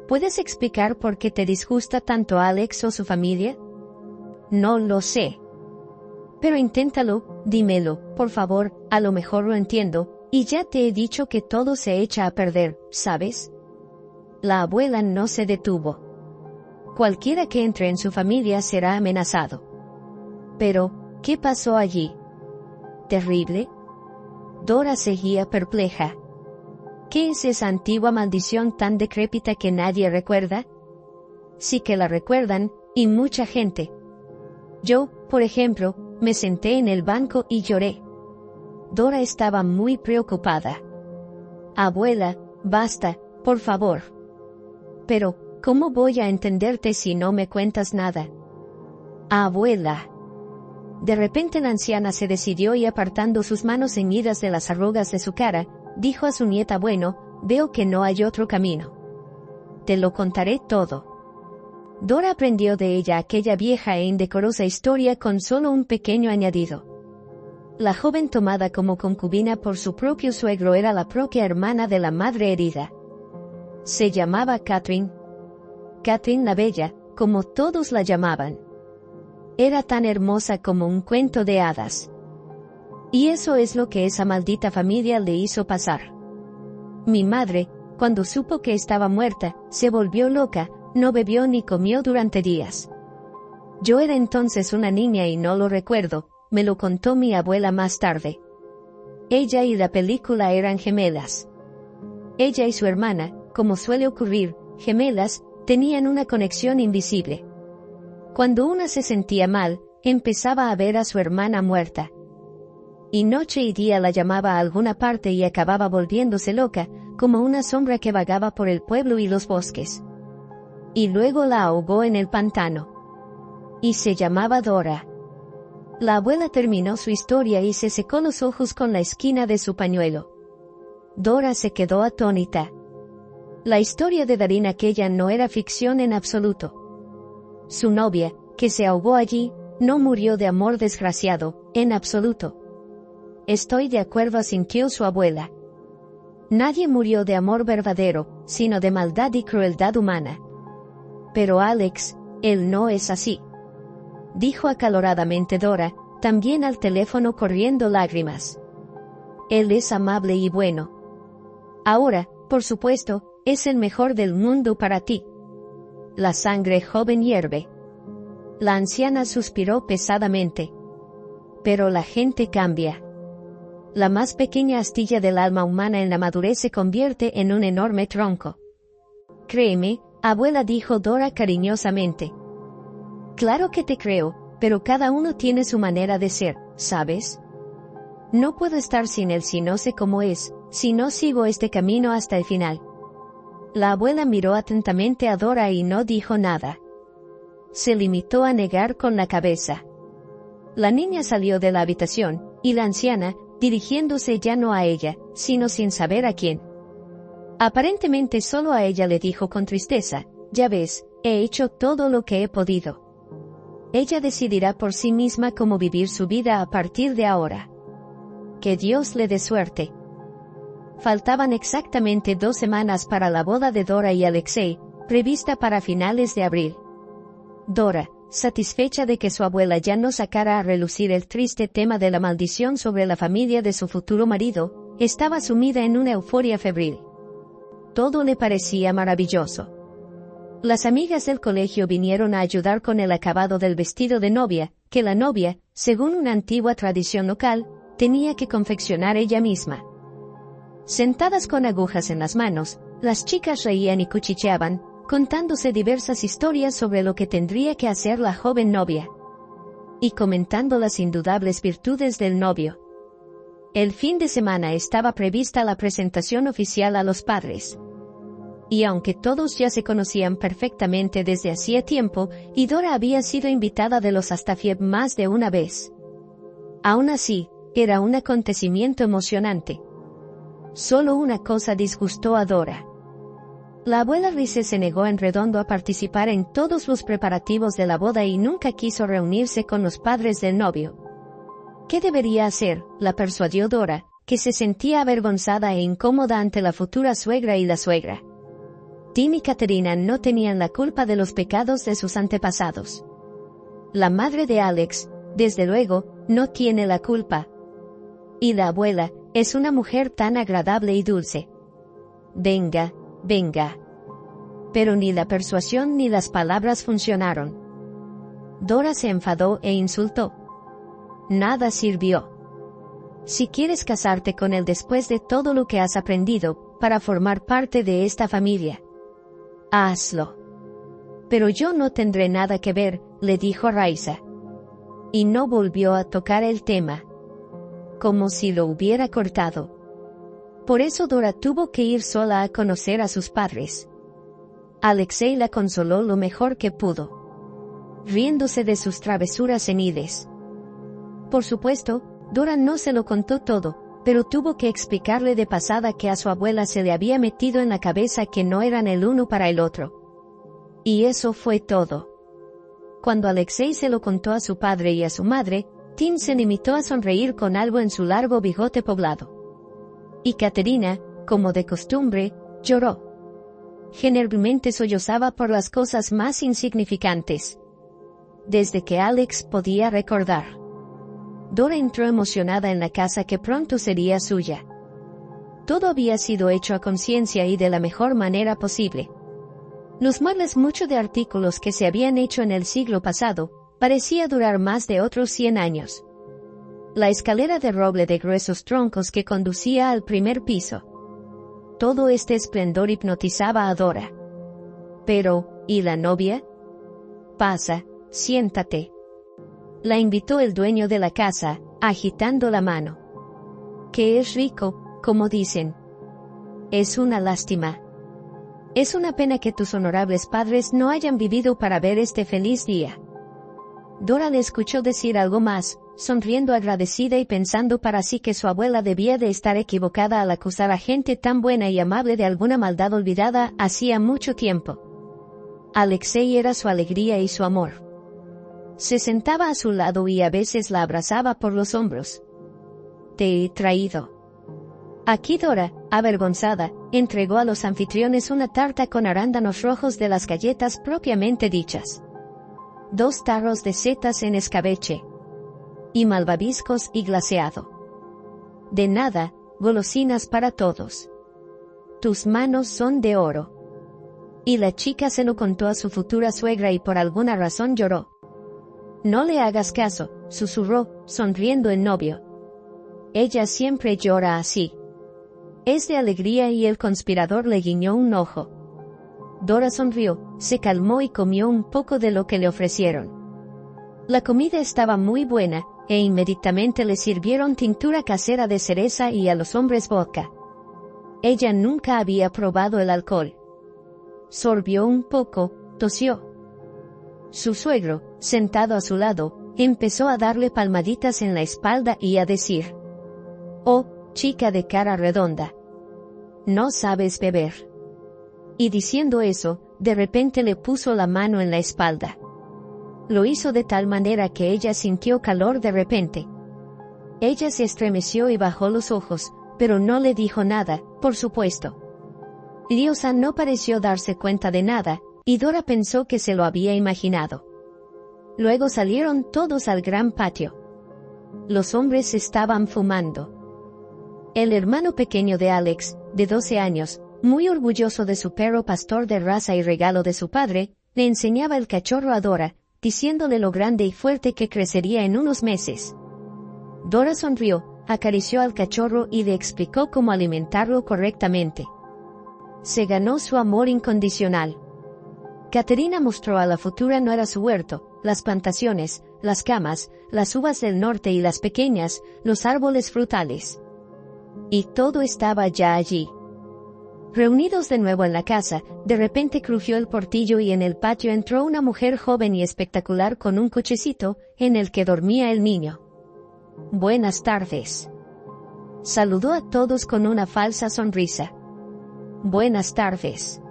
«¿Puedes explicar por qué te disgusta tanto Alex o su familia?». «No lo sé». «Pero inténtalo, dímelo, por favor, a lo mejor lo entiendo, y ya te he dicho que todo se echa a perder, ¿sabes?». La abuela no se detuvo. Cualquiera que entre en su familia será amenazado. Pero, ¿qué pasó allí? ¿Terrible? Dora seguía perpleja. ¿Qué es esa antigua maldición tan decrépita que nadie recuerda? Sí que la recuerdan, y mucha gente. Yo, por ejemplo, me senté en el banco y lloré. Dora estaba muy preocupada. «Abuela, basta, por favor». «Pero, ¿cómo voy a entenderte si no me cuentas nada?». «Abuela». De repente la anciana se decidió y apartando sus manos ceñidas de las arrugas de su cara, dijo a su nieta: «Bueno, veo que no hay otro camino. Te lo contaré todo». Dora aprendió de ella aquella vieja e indecorosa historia con solo un pequeño añadido. La joven tomada como concubina por su propio suegro era la propia hermana de la madre herida. Se llamaba Catherine. Catherine la Bella, como todos la llamaban. Era tan hermosa como un cuento de hadas. Y eso es lo que esa maldita familia le hizo pasar. Mi madre, cuando supo que estaba muerta, se volvió loca, no bebió ni comió durante días. Yo era entonces una niña y no lo recuerdo, me lo contó mi abuela más tarde. Ella y la película eran gemelas. Ella y su hermana, como suele ocurrir, gemelas, tenían una conexión invisible. Cuando una se sentía mal, empezaba a ver a su hermana muerta. Y noche y día la llamaba a alguna parte y acababa volviéndose loca, como una sombra que vagaba por el pueblo y los bosques. Y luego la ahogó en el pantano. Y se llamaba Dora. La abuela terminó su historia y se secó los ojos con la esquina de su pañuelo. Dora se quedó atónita. La historia de Darín aquella no era ficción en absoluto. Su novia, que se ahogó allí, no murió de amor desgraciado, en absoluto. Estoy de acuerdo, asintió su abuela. Nadie murió de amor verdadero, sino de maldad y crueldad humana. Pero Alex, él no es así. Dijo acaloradamente Dora, también al teléfono corriendo lágrimas. Él es amable y bueno. Ahora, por supuesto, es el mejor del mundo para ti. La sangre joven hierve. La anciana suspiró pesadamente. Pero la gente cambia. La más pequeña astilla del alma humana en la madurez se convierte en un enorme tronco. Créeme, abuela, dijo Dora cariñosamente. Claro que te creo, pero cada uno tiene su manera de ser, ¿sabes? No puedo estar sin él si no sé cómo es, si no sigo este camino hasta el final. La abuela miró atentamente a Dora y no dijo nada. Se limitó a negar con la cabeza. La niña salió de la habitación, y la anciana, dirigiéndose ya no a ella, sino sin saber a quién. Aparentemente solo a ella le dijo con tristeza: ya ves, he hecho todo lo que he podido. Ella decidirá por sí misma cómo vivir su vida a partir de ahora. Que Dios le dé suerte. Faltaban exactamente 2 semanas para la boda de Dora y Alexei, prevista para finales de abril. Dora, satisfecha de que su abuela ya no sacara a relucir el triste tema de la maldición sobre la familia de su futuro marido, estaba sumida en una euforia febril. Todo le parecía maravilloso. Las amigas del colegio vinieron a ayudar con el acabado del vestido de novia, que la novia, según una antigua tradición local, tenía que confeccionar ella misma. Sentadas con agujas en las manos, las chicas reían y cuchicheaban, contándose diversas historias sobre lo que tendría que hacer la joven novia. Y comentando las indudables virtudes del novio. El fin de semana estaba prevista la presentación oficial a los padres. Y aunque todos ya se conocían perfectamente desde hacía tiempo, y Dora había sido invitada de los Astafiev más de una vez, Aún así, era un acontecimiento emocionante. Solo una cosa disgustó a Dora. La abuela Rice se negó en redondo a participar en todos los preparativos de la boda y nunca quiso reunirse con los padres del novio. ¿Qué debería hacer?, la persuadió Dora, que se sentía avergonzada e incómoda ante la futura suegra y la suegra. Tim y Caterina no tenían la culpa de los pecados de sus antepasados. La madre de Alex, desde luego, no tiene la culpa. Y la abuela, es una mujer tan agradable y dulce. Venga, venga. Pero ni la persuasión ni las palabras funcionaron. Dora se enfadó e insultó. Nada sirvió. Si quieres casarte con él después de todo lo que has aprendido, para formar parte de esta familia, hazlo. Pero yo no tendré nada que ver, le dijo Raisa. Y no volvió a tocar el tema. Como si lo hubiera cortado. Por eso Dora tuvo que ir sola a conocer a sus padres. Alexei la consoló lo mejor que pudo, riéndose de sus travesuras seniles. Por supuesto, Dora no se lo contó todo, pero tuvo que explicarle de pasada que a su abuela se le había metido en la cabeza que no eran el uno para el otro. Y eso fue todo. Cuando Alexei se lo contó a su padre y a su madre, Tim se limitó a sonreír con algo en su largo bigote poblado. Y Caterina, como de costumbre, lloró. Generalmente sollozaba por las cosas más insignificantes. Desde que Alex podía recordar. Dora entró emocionada en la casa que pronto sería suya. Todo había sido hecho a conciencia y de la mejor manera posible. Los muebles mucho de artículos que se habían hecho en el siglo pasado, parecía durar más de otros 100 años. La escalera de roble de gruesos troncos que conducía al primer piso. Todo este esplendor hipnotizaba a Dora. Pero, ¿y la novia? Pasa, siéntate. La invitó el dueño de la casa, agitando la mano. Que es rico, como dicen. Es una lástima. Es una pena que tus honorables padres no hayan vivido para ver este feliz día. Dora le escuchó decir algo más, sonriendo agradecida y pensando para sí que su abuela debía de estar equivocada al acusar a gente tan buena y amable de alguna maldad olvidada hacía mucho tiempo. Alexei era su alegría y su amor. Se sentaba a su lado y a veces la abrazaba por los hombros. Te he traído. Aquí Dora, avergonzada, entregó a los anfitriones una tarta con arándanos rojos de las galletas propiamente dichas. 2 tarros de setas en escabeche. Y malvaviscos y glaseado. De nada, golosinas para todos. Tus manos son de oro. Y la chica se lo contó a su futura suegra y por alguna razón lloró. No le hagas caso, susurró, sonriendo el novio. Ella siempre llora así. Es de alegría y el conspirador le guiñó un ojo. Dora sonrió, se calmó y comió un poco de lo que le ofrecieron. La comida estaba muy buena, e inmediatamente le sirvieron tintura casera de cereza y a los hombres vodka. Ella nunca había probado el alcohol. Sorbió un poco, tosió. Su suegro, sentado a su lado, empezó a darle palmaditas en la espalda y a decir: «Oh, chica de cara redonda. No sabes beber». Y diciendo eso, de repente le puso la mano en la espalda. Lo hizo de tal manera que ella sintió calor de repente. Ella se estremeció y bajó los ojos, pero no le dijo nada, por supuesto. Liosa no pareció darse cuenta de nada, y Dora pensó que se lo había imaginado. Luego salieron todos al gran patio. Los hombres estaban fumando. El hermano pequeño de Alex, de 12 años, muy orgulloso de su perro pastor de raza y regalo de su padre, le enseñaba el cachorro a Dora, diciéndole lo grande y fuerte que crecería en unos meses. Dora sonrió, acarició al cachorro y le explicó cómo alimentarlo correctamente. Se ganó su amor incondicional. Caterina mostró a la futura nuera su huerto, las plantaciones, las camas, las uvas del norte y las pequeñas, los árboles frutales. Y todo estaba ya allí. Reunidos de nuevo en la casa, de repente crujió el portillo y en el patio entró una mujer joven y espectacular con un cochecito, en el que dormía el niño. Buenas tardes. Saludó a todos con una falsa sonrisa. Buenas tardes.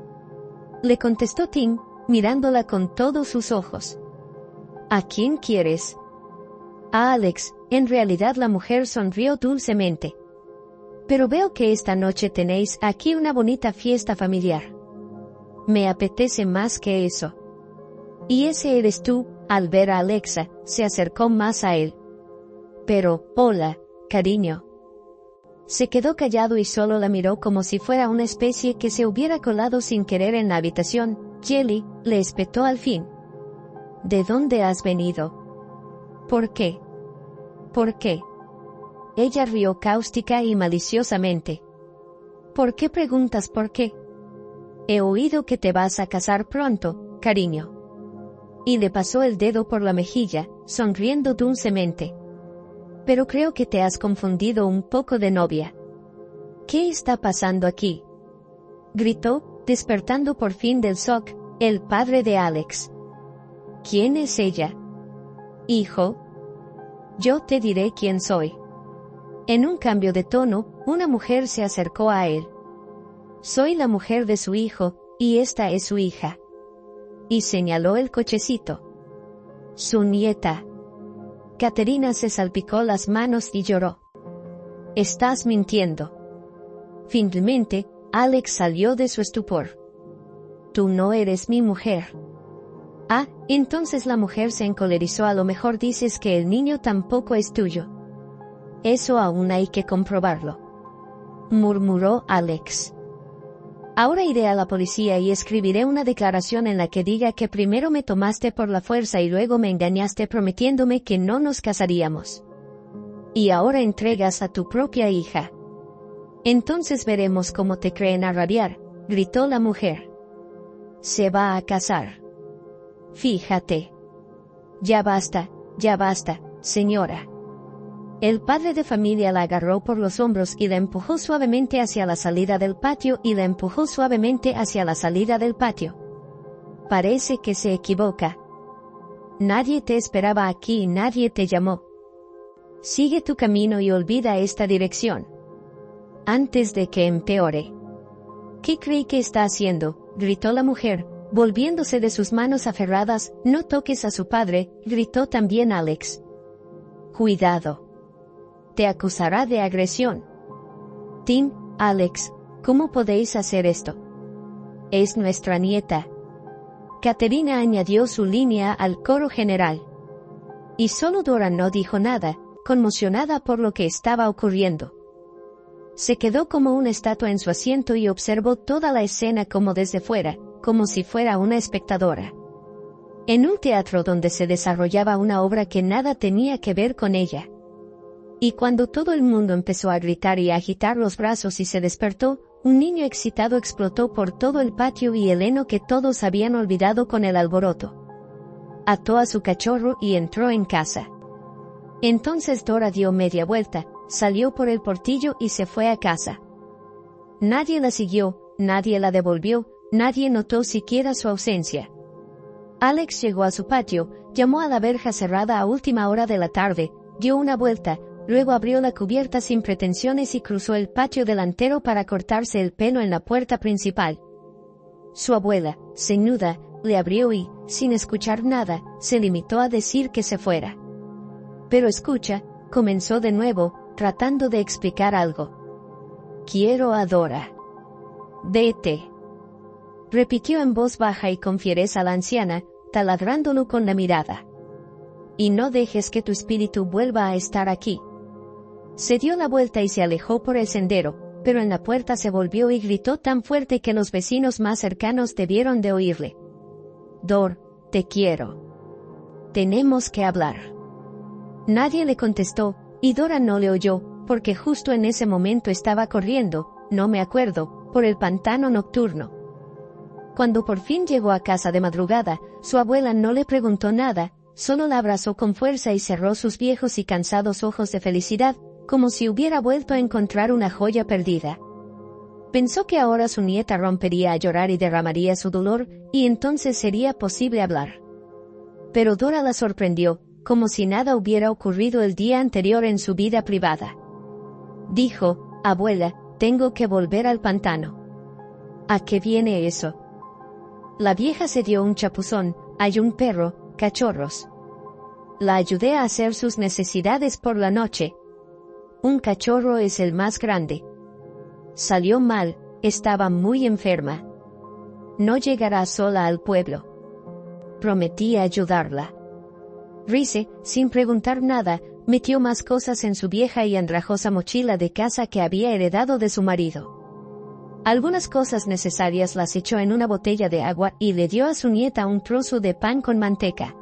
Le contestó Tim, mirándola con todos sus ojos. ¿A quién quieres? A Alex. En realidad la mujer sonrió dulcemente. Pero veo que esta noche tenéis aquí una bonita fiesta familiar. Me apetece más que eso. Y ese eres tú. Al ver a Alexa, se acercó más a él. Pero, hola, cariño. Se quedó callado y solo la miró como si fuera una especie que se hubiera colado sin querer en la habitación. Jelly, le espetó al fin. ¿De dónde has venido? ¿Por qué? ¿Por qué? Ella rió cáustica y maliciosamente. ¿Por qué preguntas por qué? He oído que te vas a casar pronto, cariño. Y le pasó el dedo por la mejilla, sonriendo dulcemente. Pero creo que te has confundido un poco de novia. ¿Qué está pasando aquí? Gritó, despertando por fin del shock, el padre de Alex. ¿Quién es ella? Hijo. Yo te diré quién soy. En un cambio de tono, una mujer se acercó a él. Soy la mujer de su hijo, y esta es su hija. Y señaló el cochecito. Su nieta. Caterina se salpicó las manos y lloró. Estás mintiendo. Finalmente, Alex salió de su estupor. Tú no eres mi mujer. Ah, entonces la mujer se encolerizó. A lo mejor dices que el niño tampoco es tuyo. Eso aún hay que comprobarlo. Murmuró Alex. Ahora iré a la policía y escribiré una declaración en la que diga que primero me tomaste por la fuerza y luego me engañaste prometiéndome que no nos casaríamos. Y ahora entregas a tu propia hija. Entonces veremos cómo te creen a rabiar, gritó la mujer. Se va a casar. Fíjate. Ya basta, señora. El padre de familia la agarró por los hombros y la empujó suavemente hacia la salida del patio Parece que se equivoca. Nadie te esperaba aquí y nadie te llamó. Sigue tu camino y olvida esta dirección. Antes de que empeore. ¿Qué cree que está haciendo? Gritó la mujer, volviéndose de sus manos aferradas. No toques a su padre, gritó también Alex. Cuidado. Te acusará de agresión. Tim, Alex, ¿cómo podéis hacer esto? Es nuestra nieta. Caterina añadió su línea al coro general. Y solo Dora no dijo nada, conmocionada por lo que estaba ocurriendo. Se quedó como una estatua en su asiento y observó toda la escena como desde fuera, como si fuera una espectadora. En un teatro donde se desarrollaba una obra que nada tenía que ver con ella. Y cuando todo el mundo empezó a gritar y a agitar los brazos y se despertó, un niño excitado explotó por todo el patio y el heno que todos habían olvidado con el alboroto. Ató a su cachorro y entró en casa. Entonces Dora dio media vuelta, salió por el portillo y se fue a casa. Nadie la siguió, nadie la devolvió, nadie notó siquiera su ausencia. Alex llegó a su patio, llamó a la verja cerrada a última hora de la tarde, dio una vuelta, luego abrió la cubierta sin pretensiones y cruzó el patio delantero para cortarse el pelo en la puerta principal. Su abuela, ceñuda, le abrió y, sin escuchar nada, se limitó a decir que se fuera. Pero escucha, comenzó de nuevo, tratando de explicar algo. Quiero a Dora. Vete. Repitió en voz baja y con fiereza la anciana, taladrándolo con la mirada. Y no dejes que tu espíritu vuelva a estar aquí. Se dio la vuelta y se alejó por el sendero, pero en la puerta se volvió y gritó tan fuerte que los vecinos más cercanos debieron de oírle. Dor, te quiero. Tenemos que hablar. Nadie le contestó, y Dora no le oyó, porque justo en ese momento estaba corriendo, no me acuerdo, por el pantano nocturno. Cuando por fin llegó a casa de madrugada, su abuela no le preguntó nada, solo la abrazó con fuerza y cerró sus viejos y cansados ojos de felicidad, como si hubiera vuelto a encontrar una joya perdida. Pensó que ahora su nieta rompería a llorar y derramaría su dolor, y entonces sería posible hablar. Pero Dora la sorprendió, como si nada hubiera ocurrido el día anterior en su vida privada. Dijo: «Abuela, tengo que volver al pantano». «¿A qué viene eso?». La vieja se dio un chapuzón. «Hay un perro, cachorros. La ayudé a hacer sus necesidades por la noche. Un cachorro es el más grande. Salió mal, estaba muy enferma. No llegará sola al pueblo». Prometí ayudarla. Rize, sin preguntar nada, metió más cosas en su vieja y andrajosa mochila de casa que había heredado de su marido. Algunas cosas necesarias las echó en una botella de agua y le dio a su nieta un trozo de pan con manteca.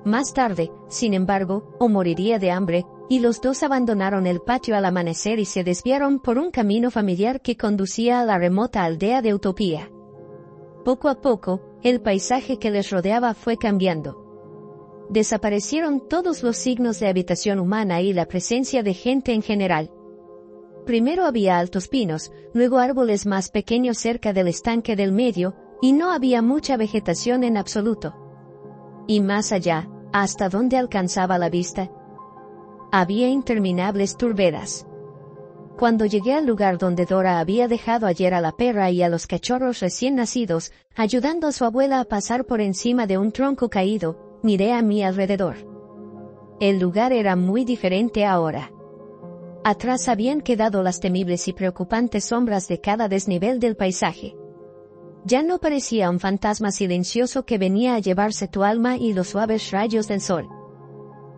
Más tarde, sin embargo, moriría de hambre, y los dos abandonaron el patio al amanecer y se desviaron por un camino familiar que conducía a la remota aldea de Utopía. Poco a poco, el paisaje que les rodeaba fue cambiando. Desaparecieron todos los signos de habitación humana y la presencia de gente en general. Primero había altos pinos, luego árboles más pequeños cerca del estanque del medio, y no había mucha vegetación en absoluto. Y más allá, hasta donde alcanzaba la vista, había interminables turberas. Cuando llegué al lugar donde Dora había dejado ayer a la perra y a los cachorros recién nacidos, ayudando a su abuela a pasar por encima de un tronco caído, miré a mi alrededor. El lugar era muy diferente ahora. Atrás habían quedado las temibles y preocupantes sombras de cada desnivel del paisaje. Ya no parecía un fantasma silencioso que venía a llevarse tu alma y los suaves rayos del sol.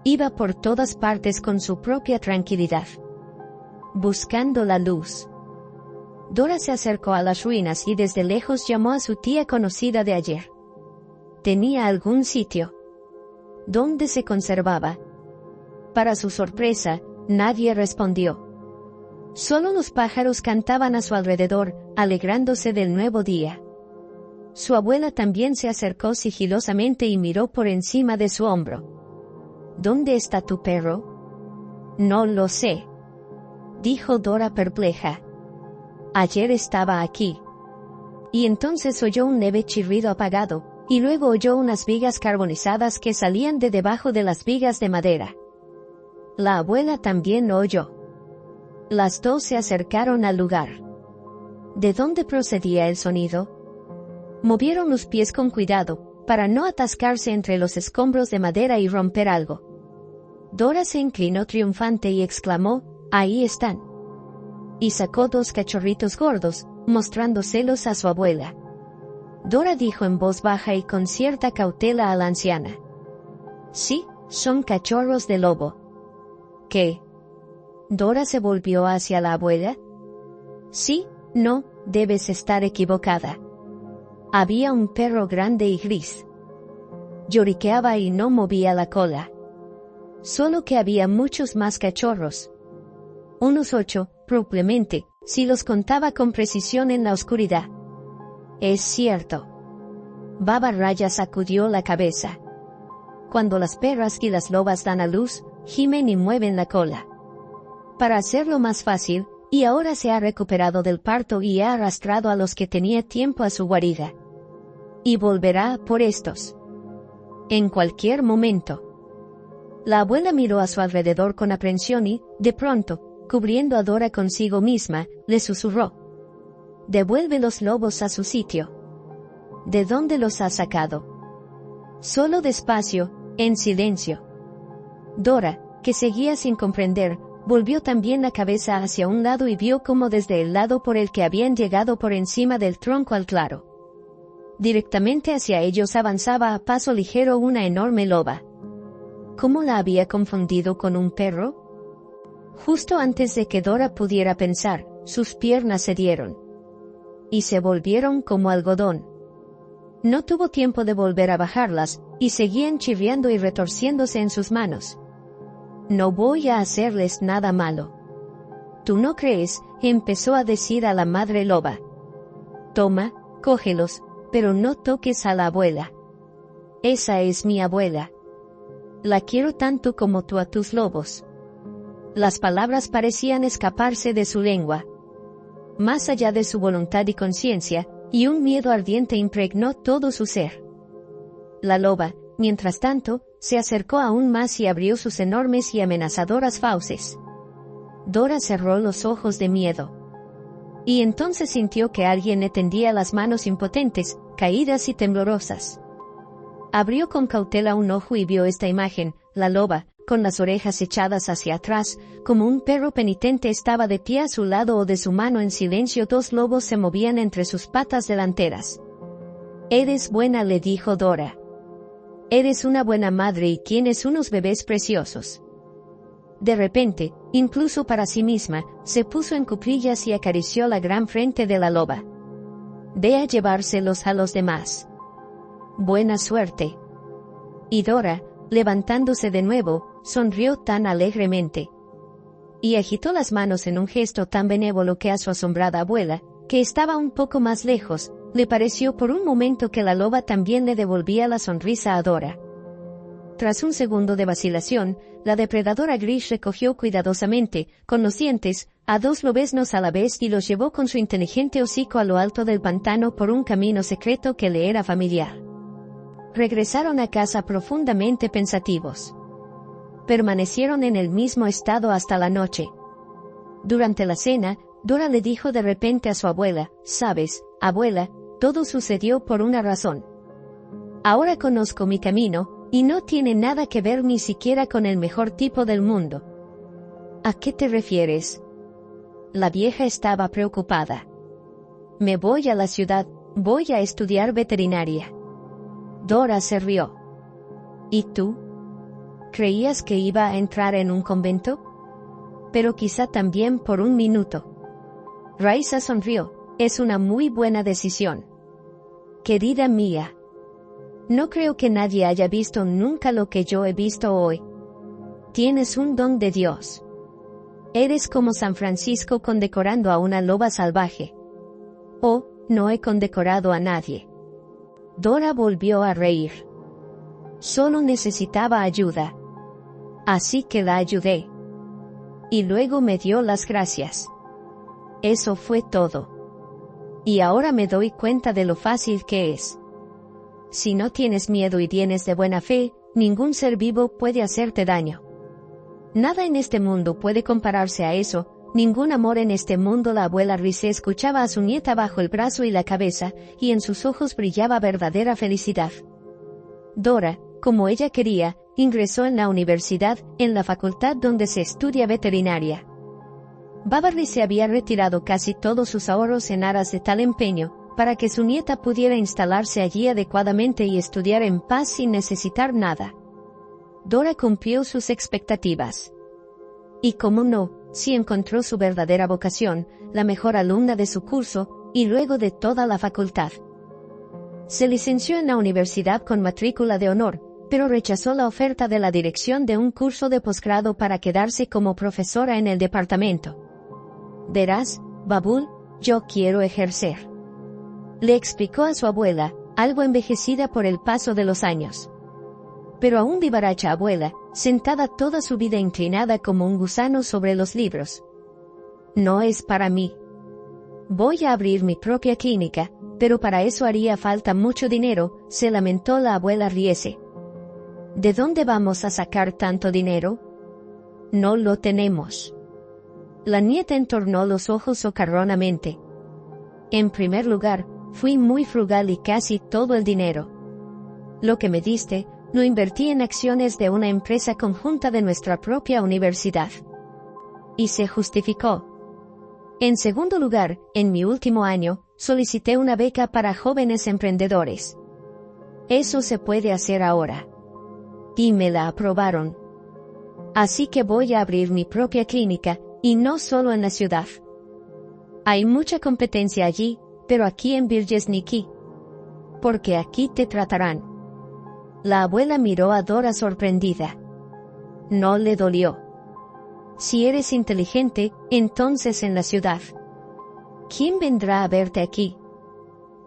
Iba por todas partes con su propia tranquilidad, buscando la luz. Dora se acercó a las ruinas y desde lejos llamó a su tía conocida de ayer. ¿Tenía algún sitio donde se conservaba? Para su sorpresa, nadie respondió. Solo los pájaros cantaban a su alrededor, alegrándose del nuevo día. Su abuela también se acercó sigilosamente y miró por encima de su hombro. ¿Dónde está tu perro? No lo sé, dijo Dora perpleja. Ayer estaba aquí. Y entonces oyó un leve chirrido apagado, y luego oyó unas vigas carbonizadas que salían de debajo de las vigas de madera. La abuela también lo oyó. Las dos se acercaron al lugar. ¿De dónde procedía el sonido? Movieron los pies con cuidado, para no atascarse entre los escombros de madera y romper algo. Dora se inclinó triunfante y exclamó: «Ahí están». Y sacó dos cachorritos gordos, mostrándoselos a su abuela. Dora dijo en voz baja y con cierta cautela a la anciana: «Sí, son cachorros de lobo». ¿Qué? Dora se volvió hacia la abuela. «Sí, no, debes estar equivocada. Había un perro grande y gris. Lloriqueaba y no movía la cola. Solo que había muchos más cachorros. Unos 8, probablemente, si los contaba con precisión en la oscuridad». «Es cierto». Baba Raya sacudió la cabeza. «Cuando las perras y las lobas dan a luz, gimen y mueven la cola. Para hacerlo más fácil, y ahora se ha recuperado del parto y ha arrastrado a los que tenía tiempo a su guarida. Y volverá por estos. En cualquier momento». La abuela miró a su alrededor con aprensión y, de pronto, cubriendo a Dora consigo misma, le susurró: «Devuelve los lobos a su sitio». «¿De dónde los has sacado?». Solo despacio, en silencio. Dora, que seguía sin comprender, volvió también la cabeza hacia un lado y vio cómo desde el lado por el que habían llegado por encima del tronco al claro. Directamente hacia ellos avanzaba a paso ligero una enorme loba. ¿Cómo la había confundido con un perro? Justo antes de que Dora pudiera pensar, sus piernas cedieron y se volvieron como algodón. No tuvo tiempo de volver a bajarlas, y seguían chirriando y retorciéndose en sus manos. «No voy a hacerles nada malo». «¿Tú no crees?», empezó a decir a la madre loba. «Toma, cógelos, pero no toques a la abuela. Esa es mi abuela. La quiero tanto como tú a tus lobos». Las palabras parecían escaparse de su lengua. Más allá de su voluntad y conciencia, y un miedo ardiente impregnó todo su ser. La loba, mientras tanto, se acercó aún más y abrió sus enormes y amenazadoras fauces. Dora cerró los ojos de miedo. Y entonces sintió que alguien le tendía las manos impotentes, caídas y temblorosas. Abrió con cautela un ojo y vio esta imagen: la loba, con las orejas echadas hacia atrás, como un perro penitente, estaba de pie a su lado o de su mano en silencio. Dos lobos se movían entre sus patas delanteras. «Eres buena», le dijo Dora. «Eres una buena madre y tienes unos bebés preciosos». De repente, incluso para sí misma, se puso en cuclillas y acarició la gran frente de la loba. «Ve a llevárselos a los demás. Buena suerte». Y Dora, levantándose de nuevo, sonrió tan alegremente. Y agitó las manos en un gesto tan benévolo que a su asombrada abuela, que estaba un poco más lejos, le pareció por un momento que la loba también le devolvía la sonrisa a Dora. Tras un segundo de vacilación, la depredadora gris recogió cuidadosamente, con los dientes, a dos lobeznos a la vez y los llevó con su inteligente hocico a lo alto del pantano por un camino secreto que le era familiar. Regresaron a casa profundamente pensativos. Permanecieron en el mismo estado hasta la noche. Durante la cena, Dora le dijo de repente a su abuela: «¿Sabes, abuela? Todo sucedió por una razón. Ahora conozco mi camino, y no tiene nada que ver ni siquiera con el mejor tipo del mundo». «¿A qué te refieres?». La vieja estaba preocupada. «Me voy a la ciudad, voy a estudiar veterinaria». Dora se rió. «¿Y tú? ¿Creías que iba a entrar en un convento? Pero quizá también por un minuto». Raisa sonrió. «Es una muy buena decisión. Querida mía, no creo que nadie haya visto nunca lo que yo he visto hoy. Tienes un don de Dios. Eres como San Francisco condecorando a una loba salvaje». «Oh, no he condecorado a nadie». Dora volvió a reír. «Solo necesitaba ayuda. Así que la ayudé. Y luego me dio las gracias. Eso fue todo. Y ahora me doy cuenta de lo fácil que es. Si no tienes miedo y vienes de buena fe, ningún ser vivo puede hacerte daño. Nada en este mundo puede compararse a eso, ningún amor en este mundo». La abuela Rice escuchaba a su nieta bajo el brazo y la cabeza, y en sus ojos brillaba verdadera felicidad. Dora, como ella quería, ingresó en la universidad, en la facultad donde se estudia veterinaria. Baba Rice había retirado casi todos sus ahorros en aras de tal empeño, para que su nieta pudiera instalarse allí adecuadamente y estudiar en paz sin necesitar nada. Dora cumplió sus expectativas. Y cómo no, si encontró su verdadera vocación, la mejor alumna de su curso, y luego de toda la facultad. Se licenció en la universidad con matrícula de honor, pero rechazó la oferta de la dirección de un curso de posgrado para quedarse como profesora en el departamento. «Verás, Babul, yo quiero ejercer», le explicó a su abuela, algo envejecida por el paso de los años. Pero aún vivaracha abuela, sentada toda su vida inclinada como un gusano sobre los libros. «No es para mí. Voy a abrir mi propia clínica, pero para eso haría falta mucho dinero», se lamentó la abuela Rice. «¿De dónde vamos a sacar tanto dinero? No lo tenemos». La nieta entornó los ojos socarronamente. «En primer lugar, fui muy frugal y casi todo el dinero. Lo que me diste, lo invertí en acciones de una empresa conjunta de nuestra propia universidad». Y se justificó. «En segundo lugar, en mi último año, solicité una beca para jóvenes emprendedores. Eso se puede hacer ahora. Y me la aprobaron. Así que voy a abrir mi propia clínica, y no solo en la ciudad. Hay mucha competencia allí, pero aquí en Virgesniki. Porque aquí te tratarán». La abuela miró a Dora sorprendida. No le dolió. «Si eres inteligente, entonces en la ciudad. ¿Quién vendrá a verte aquí?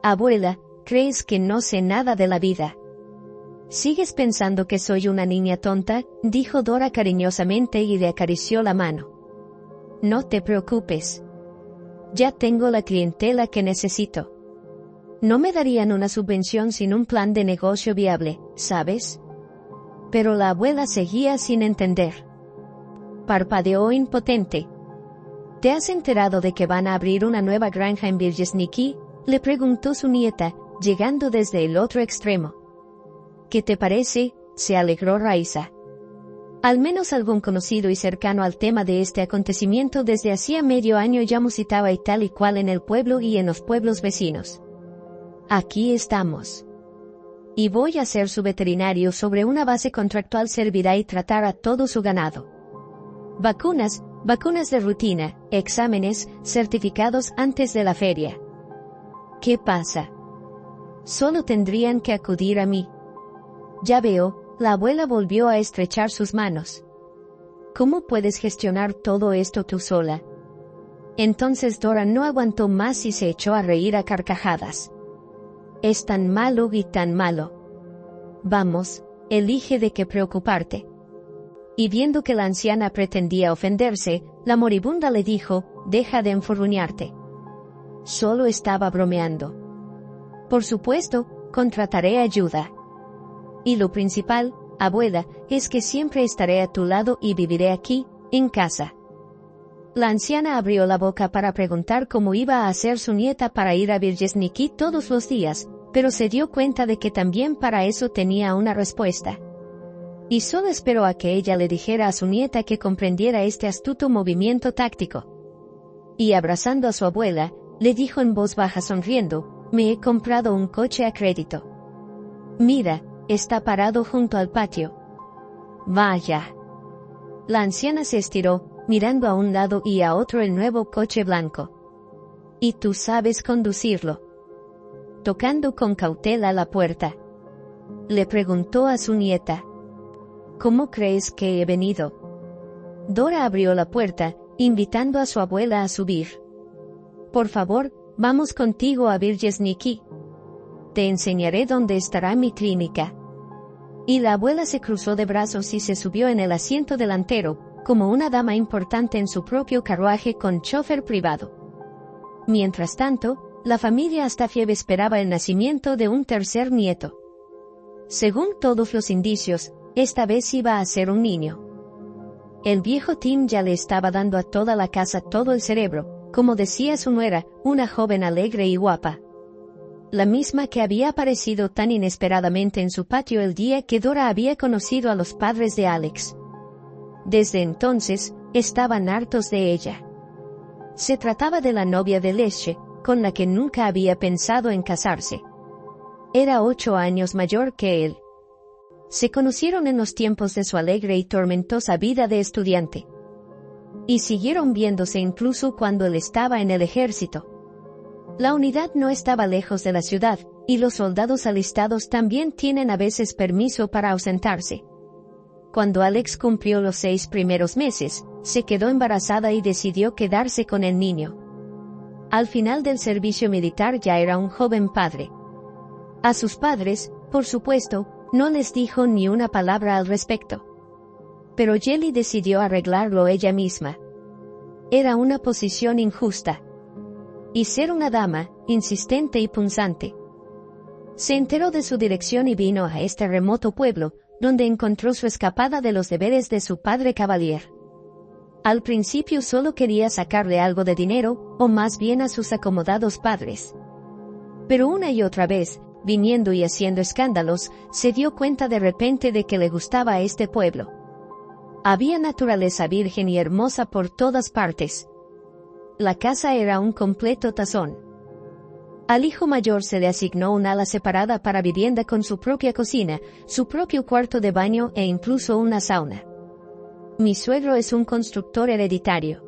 Abuela, ¿crees que no sé nada de la vida? ¿Sigues pensando que soy una niña tonta?», dijo Dora cariñosamente y le acarició la mano. «No te preocupes. Ya tengo la clientela que necesito. No me darían una subvención sin un plan de negocio viable, ¿sabes?». Pero la abuela seguía sin entender. Parpadeó impotente. ¿Te has enterado de que van a abrir una nueva granja en Virjesniki?, le preguntó su nieta, llegando desde el otro extremo. ¿Qué te parece?, se alegró Raisa. Al menos algún conocido y cercano al tema de este acontecimiento desde hacía medio año ya musitaba y tal y cual en el pueblo y en los pueblos vecinos. Aquí estamos. Y voy a ser su veterinario sobre una base contractual, servirá y tratar a todo su ganado. Vacunas de rutina, exámenes, certificados antes de la feria. ¿Qué pasa? Solo tendrían que acudir a mí. Ya veo. La abuela volvió a estrechar sus manos. ¿Cómo puedes gestionar todo esto tú sola? Entonces Dora no aguantó más y se echó a reír a carcajadas. Es tan malo y tan malo. Vamos, elige de qué preocuparte. Y viendo que la anciana pretendía ofenderse, la moribunda le dijo, deja de enfurruñarte. Solo estaba bromeando. Por supuesto, contrataré ayuda. Y lo principal, abuela, es que siempre estaré a tu lado y viviré aquí, en casa. La anciana abrió la boca para preguntar cómo iba a hacer su nieta para ir a Virjesniki todos los días, pero se dio cuenta de que también para eso tenía una respuesta. Y solo esperó a que ella le dijera a su nieta que comprendiera este astuto movimiento táctico. Y abrazando a su abuela, le dijo en voz baja sonriendo, me he comprado un coche a crédito. Mira, está parado junto al patio. Vaya. La anciana se estiró, mirando a un lado y a otro el nuevo coche blanco. ¿Y tú sabes conducirlo? Tocando con cautela la puerta, le preguntó a su nieta. ¿Cómo crees que he venido? Dora abrió la puerta, invitando a su abuela a subir. Por favor, vamos contigo a Virjesniki. Te enseñaré dónde estará mi clínica. Y la abuela se cruzó de brazos y se subió en el asiento delantero, como una dama importante en su propio carruaje con chofer privado. Mientras tanto, la familia Astafiev esperaba el nacimiento de un tercer nieto. Según todos los indicios, esta vez iba a ser un niño. El viejo Tim ya le estaba dando a toda la casa todo el cerebro, como decía su nuera, una joven alegre y guapa. La misma que había aparecido tan inesperadamente en su patio el día que Dora había conocido a los padres de Alex. Desde entonces, estaban hartos de ella. Se trataba de la novia de Lesche, con la que nunca había pensado en casarse. Era 8 años mayor que él. Se conocieron en los tiempos de su alegre y tormentosa vida de estudiante. Y siguieron viéndose incluso cuando él estaba en el ejército. La unidad no estaba lejos de la ciudad, y los soldados alistados también tienen a veces permiso para ausentarse. Cuando Alex cumplió los 6 primeros meses, se quedó embarazada y decidió quedarse con el niño. Al final del servicio militar ya era un joven padre. A sus padres, por supuesto, no les dijo ni una palabra al respecto. Pero Jelly decidió arreglarlo ella misma. Era una posición injusta. Y ser una dama, insistente y punzante. Se enteró de su dirección y vino a este remoto pueblo, donde encontró su escapada de los deberes de su padre Cavalier. Al principio solo quería sacarle algo de dinero, o más bien a sus acomodados padres. Pero una y otra vez, viniendo y haciendo escándalos, se dio cuenta de repente de que le gustaba este pueblo. Había naturaleza virgen y hermosa por todas partes. La casa era un completo tazón. Al hijo mayor se le asignó un ala separada para vivienda con su propia cocina, su propio cuarto de baño e incluso una sauna. Mi suegro es un constructor hereditario.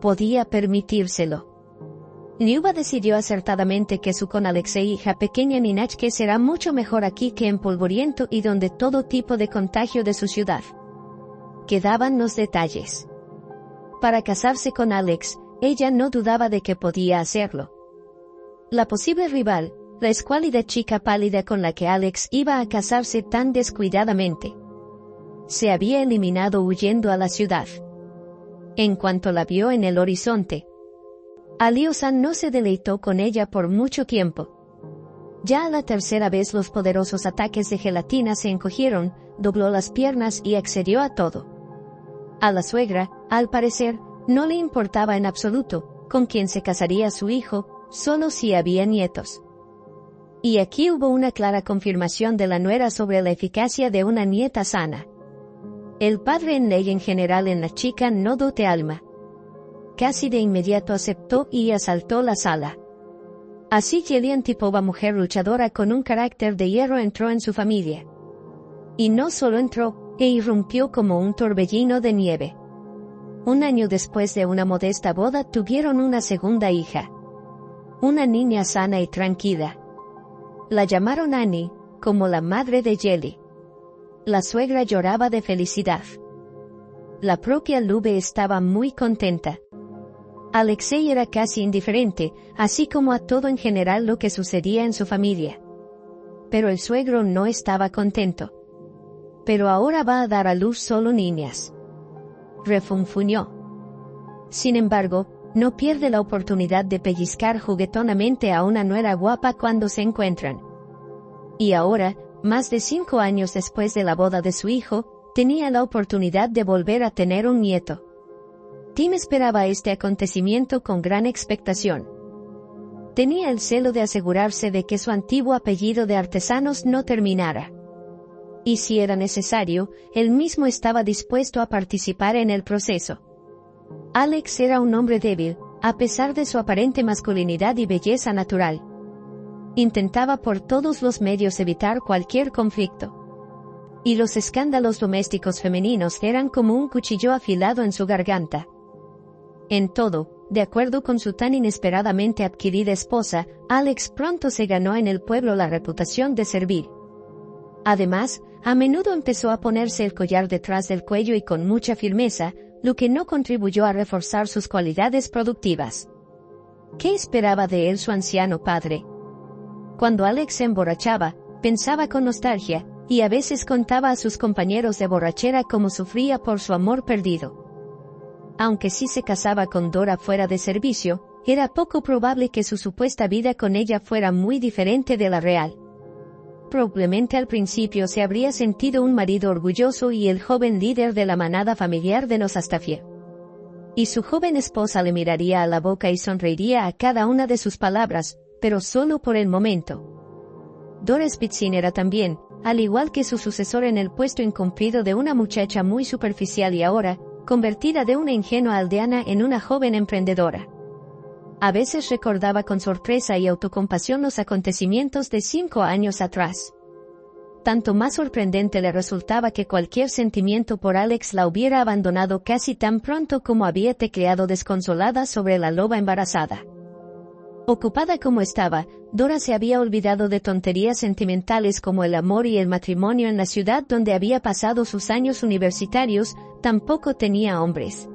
Podía permitírselo. Liuba decidió acertadamente que su con Alexei hija pequeña Ninachke será mucho mejor aquí que en Polvoriento y donde todo tipo de contagio de su ciudad. Quedaban los detalles. Para casarse con Alex, ella no dudaba de que podía hacerlo. La posible rival, la escuálida chica pálida con la que Alex iba a casarse tan descuidadamente, se había eliminado huyendo a la ciudad. En cuanto la vio en el horizonte, Alio-san no se deleitó con ella por mucho tiempo. Ya a la tercera vez los poderosos ataques de gelatina se encogieron, dobló las piernas y accedió a todo. A la suegra, al parecer, no le importaba en absoluto con quién se casaría su hijo, solo si había nietos. Y aquí hubo una clara confirmación de la nuera sobre la eficacia de una nieta sana. El padre en ley en general en la chica no dote alma. Casi de inmediato aceptó y asaltó la sala. Así Jillian Tipova, mujer luchadora con un carácter de hierro, entró en su familia. Y no solo entró, e irrumpió como un torbellino de nieve. Un año después de una modesta boda tuvieron una segunda hija. Una niña sana y tranquila. La llamaron Annie, como la madre de Jelly. La suegra lloraba de felicidad. La propia Lube estaba muy contenta. Alexei era casi indiferente, así como a todo en general lo que sucedía en su familia. Pero el suegro no estaba contento. Pero ahora va a dar a luz solo niñas. Refunfuñó. Sin embargo, no pierde la oportunidad de pellizcar juguetonamente a una nuera guapa cuando se encuentran. Y ahora, más de 5 años después de la boda de su hijo, tenía la oportunidad de volver a tener un nieto. Tim esperaba este acontecimiento con gran expectación. Tenía el celo de asegurarse de que su antiguo apellido de artesanos no terminara. Y si era necesario, él mismo estaba dispuesto a participar en el proceso. Alex era un hombre débil, a pesar de su aparente masculinidad y belleza natural. Intentaba por todos los medios evitar cualquier conflicto. Y los escándalos domésticos femeninos eran como un cuchillo afilado en su garganta. En todo, de acuerdo con su tan inesperadamente adquirida esposa, Alex pronto se ganó en el pueblo la reputación de servir. Además, a menudo empezó a ponerse el collar detrás del cuello y con mucha firmeza, lo que no contribuyó a reforzar sus cualidades productivas. ¿Qué esperaba de él su anciano padre? Cuando Alex se emborrachaba, pensaba con nostalgia, y a veces contaba a sus compañeros de borrachera cómo sufría por su amor perdido. Aunque sí se casaba con Dora fuera de servicio, era poco probable que su supuesta vida con ella fuera muy diferente de la real. Probablemente al principio se habría sentido un marido orgulloso y el joven líder de la manada familiar de los Astafiev. Y su joven esposa le miraría a la boca y sonreiría a cada una de sus palabras, pero solo por el momento. Dora Spitzin era también, al igual que su sucesor en el puesto incumplido, de una muchacha muy superficial y ahora, convertida de una ingenua aldeana en una joven emprendedora. A veces recordaba con sorpresa y autocompasión los acontecimientos de 5 años atrás. Tanto más sorprendente le resultaba que cualquier sentimiento por Alex la hubiera abandonado casi tan pronto como había tecleado desconsolada sobre la loba embarazada. Ocupada como estaba, Dora se había olvidado de tonterías sentimentales como el amor y el matrimonio en la ciudad donde había pasado sus años universitarios. Tampoco tenía hombres.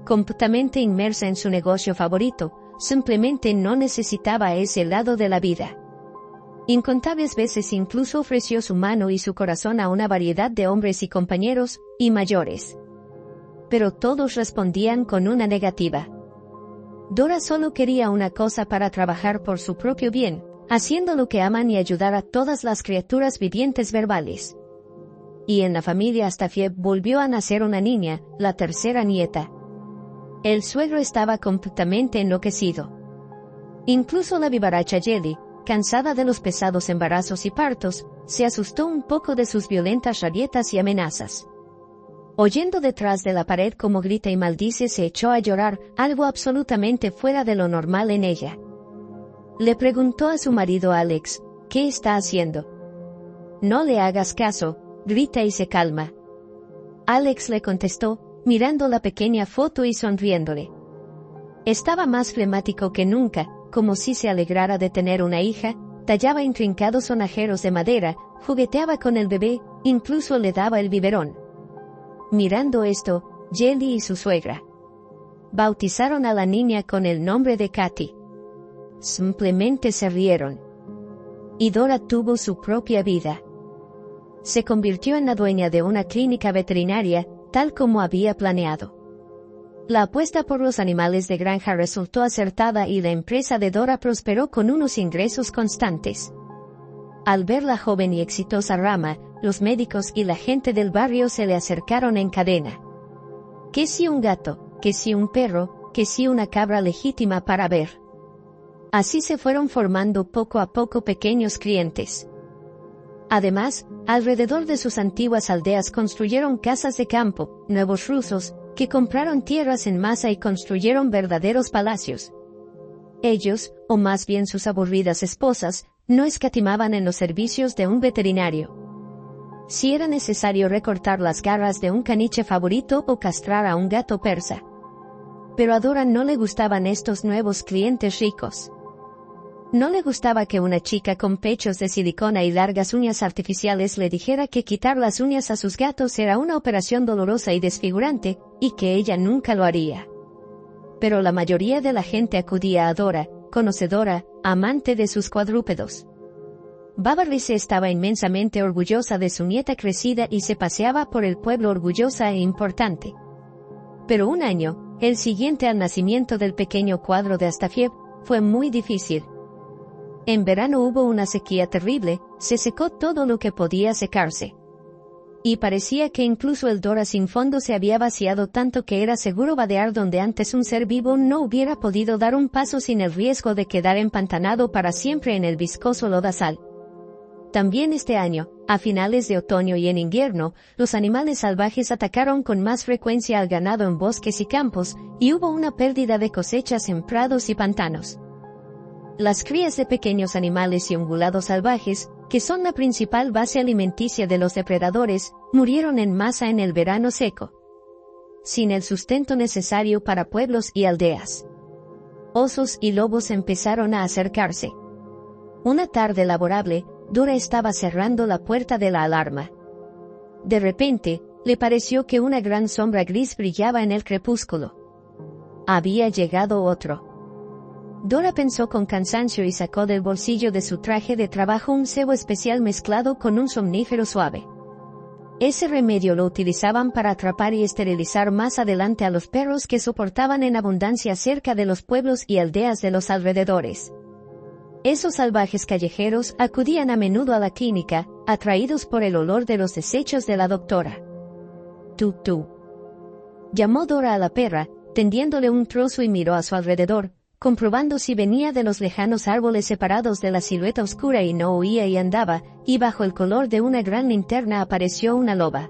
Completamente inmersa en su negocio favorito, simplemente no necesitaba ese lado de la vida. Incontables veces incluso ofreció su mano y su corazón a una variedad de hombres y compañeros, y mayores. Pero todos respondían con una negativa. Dora solo quería una cosa para trabajar por su propio bien, haciendo lo que aman y ayudar a todas las criaturas vivientes verbales. Y en la familia Astafiev volvió a nacer una niña, la tercera nieta. El suegro estaba completamente enloquecido. Incluso la vivaracha Jelly, cansada de los pesados embarazos y partos, se asustó un poco de sus violentas rabietas y amenazas. Oyendo detrás de la pared cómo grita y maldice, se echó a llorar, algo absolutamente fuera de lo normal en ella. Le preguntó a su marido Alex, ¿qué está haciendo? No le hagas caso, grita y se calma. Alex le contestó, mirando la pequeña foto y sonriéndole. Estaba más flemático que nunca, como si se alegrara de tener una hija, tallaba intrincados sonajeros de madera, jugueteaba con el bebé, incluso le daba el biberón. Mirando esto, Jelly y su suegra bautizaron a la niña con el nombre de Katy. Simplemente se rieron. Y Dora tuvo su propia vida. Se convirtió en la dueña de una clínica veterinaria, tal como había planeado. La apuesta por los animales de granja resultó acertada y la empresa de Dora prosperó con unos ingresos constantes. Al ver la joven y exitosa Rama, los médicos y la gente del barrio se le acercaron en cadena. Que si un gato, que si un perro, que si una cabra legítima para ver. Así se fueron formando poco a poco pequeños clientes. Además, alrededor de sus antiguas aldeas construyeron casas de campo, nuevos rusos, que compraron tierras en masa y construyeron verdaderos palacios. Ellos, o más bien sus aburridas esposas, no escatimaban en los servicios de un veterinario. Si era necesario recortar las garras de un caniche favorito o castrar a un gato persa. Pero a Dora no le gustaban estos nuevos clientes ricos. No le gustaba que una chica con pechos de silicona y largas uñas artificiales le dijera que quitar las uñas a sus gatos era una operación dolorosa y desfigurante, y que ella nunca lo haría. Pero la mayoría de la gente acudía a Dora, conocedora, amante de sus cuadrúpedos. Baba Rice estaba inmensamente orgullosa de su nieta crecida y se paseaba por el pueblo orgullosa e importante. Pero un año, el siguiente al nacimiento del pequeño cuadro de Astafiev, fue muy difícil. En verano hubo una sequía terrible, se secó todo lo que podía secarse. Y parecía que incluso el Dora sin fondo se había vaciado tanto que era seguro vadear donde antes un ser vivo no hubiera podido dar un paso sin el riesgo de quedar empantanado para siempre en el viscoso lodazal. También este año, a finales de otoño y en invierno, los animales salvajes atacaron con más frecuencia al ganado en bosques y campos, y hubo una pérdida de cosechas en prados y pantanos. Las crías de pequeños animales y ungulados salvajes, que son la principal base alimenticia de los depredadores, murieron en masa en el verano seco, sin el sustento necesario para pueblos y aldeas. Osos y lobos empezaron a acercarse. Una tarde laborable, Dora estaba cerrando la puerta de la alarma. De repente, le pareció que una gran sombra gris brillaba en el crepúsculo. Había llegado otro. Dora pensó con cansancio y sacó del bolsillo de su traje de trabajo un cebo especial mezclado con un somnífero suave. Ese remedio lo utilizaban para atrapar y esterilizar más adelante a los perros que soportaban en abundancia cerca de los pueblos y aldeas de los alrededores. Esos salvajes callejeros acudían a menudo a la clínica, atraídos por el olor de los desechos de la doctora. «Tú», llamó Dora a la perra, tendiéndole un trozo y miró a su alrededor, comprobando si venía de los lejanos árboles separados de la silueta oscura y no huía y andaba, y bajo el color de una gran linterna apareció una loba.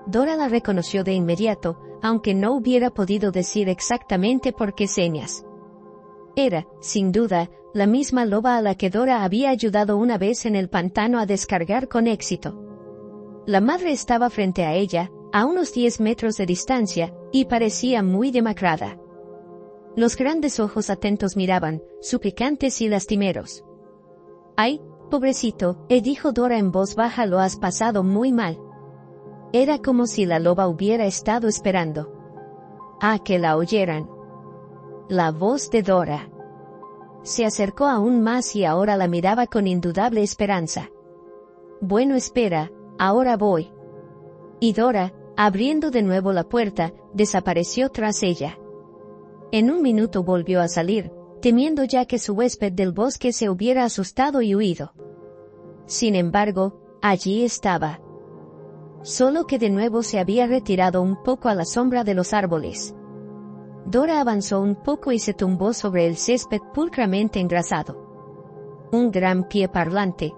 Dora la reconoció de inmediato, aunque no hubiera podido decir exactamente por qué señas. Era, sin duda, la misma loba a la que Dora había ayudado una vez en el pantano a descargar con éxito. La madre estaba frente a ella, a unos 10 metros de distancia, y parecía muy demacrada. Los grandes ojos atentos miraban, suplicantes y lastimeros. «Ay, pobrecito», dijo Dora en voz baja, «lo has pasado muy mal». Era como si la loba hubiera estado esperando a que la oyeran. La voz de Dora se acercó aún más y ahora la miraba con indudable esperanza. «Bueno, espera, ahora voy». Y Dora, abriendo de nuevo la puerta, desapareció tras ella. En un minuto volvió a salir, temiendo ya que su huésped del bosque se hubiera asustado y huido. Sin embargo, allí estaba. Solo que de nuevo se había retirado un poco a la sombra de los árboles. Dora avanzó un poco y se tumbó sobre el césped pulcramente engrasado. Un gran pie parlante.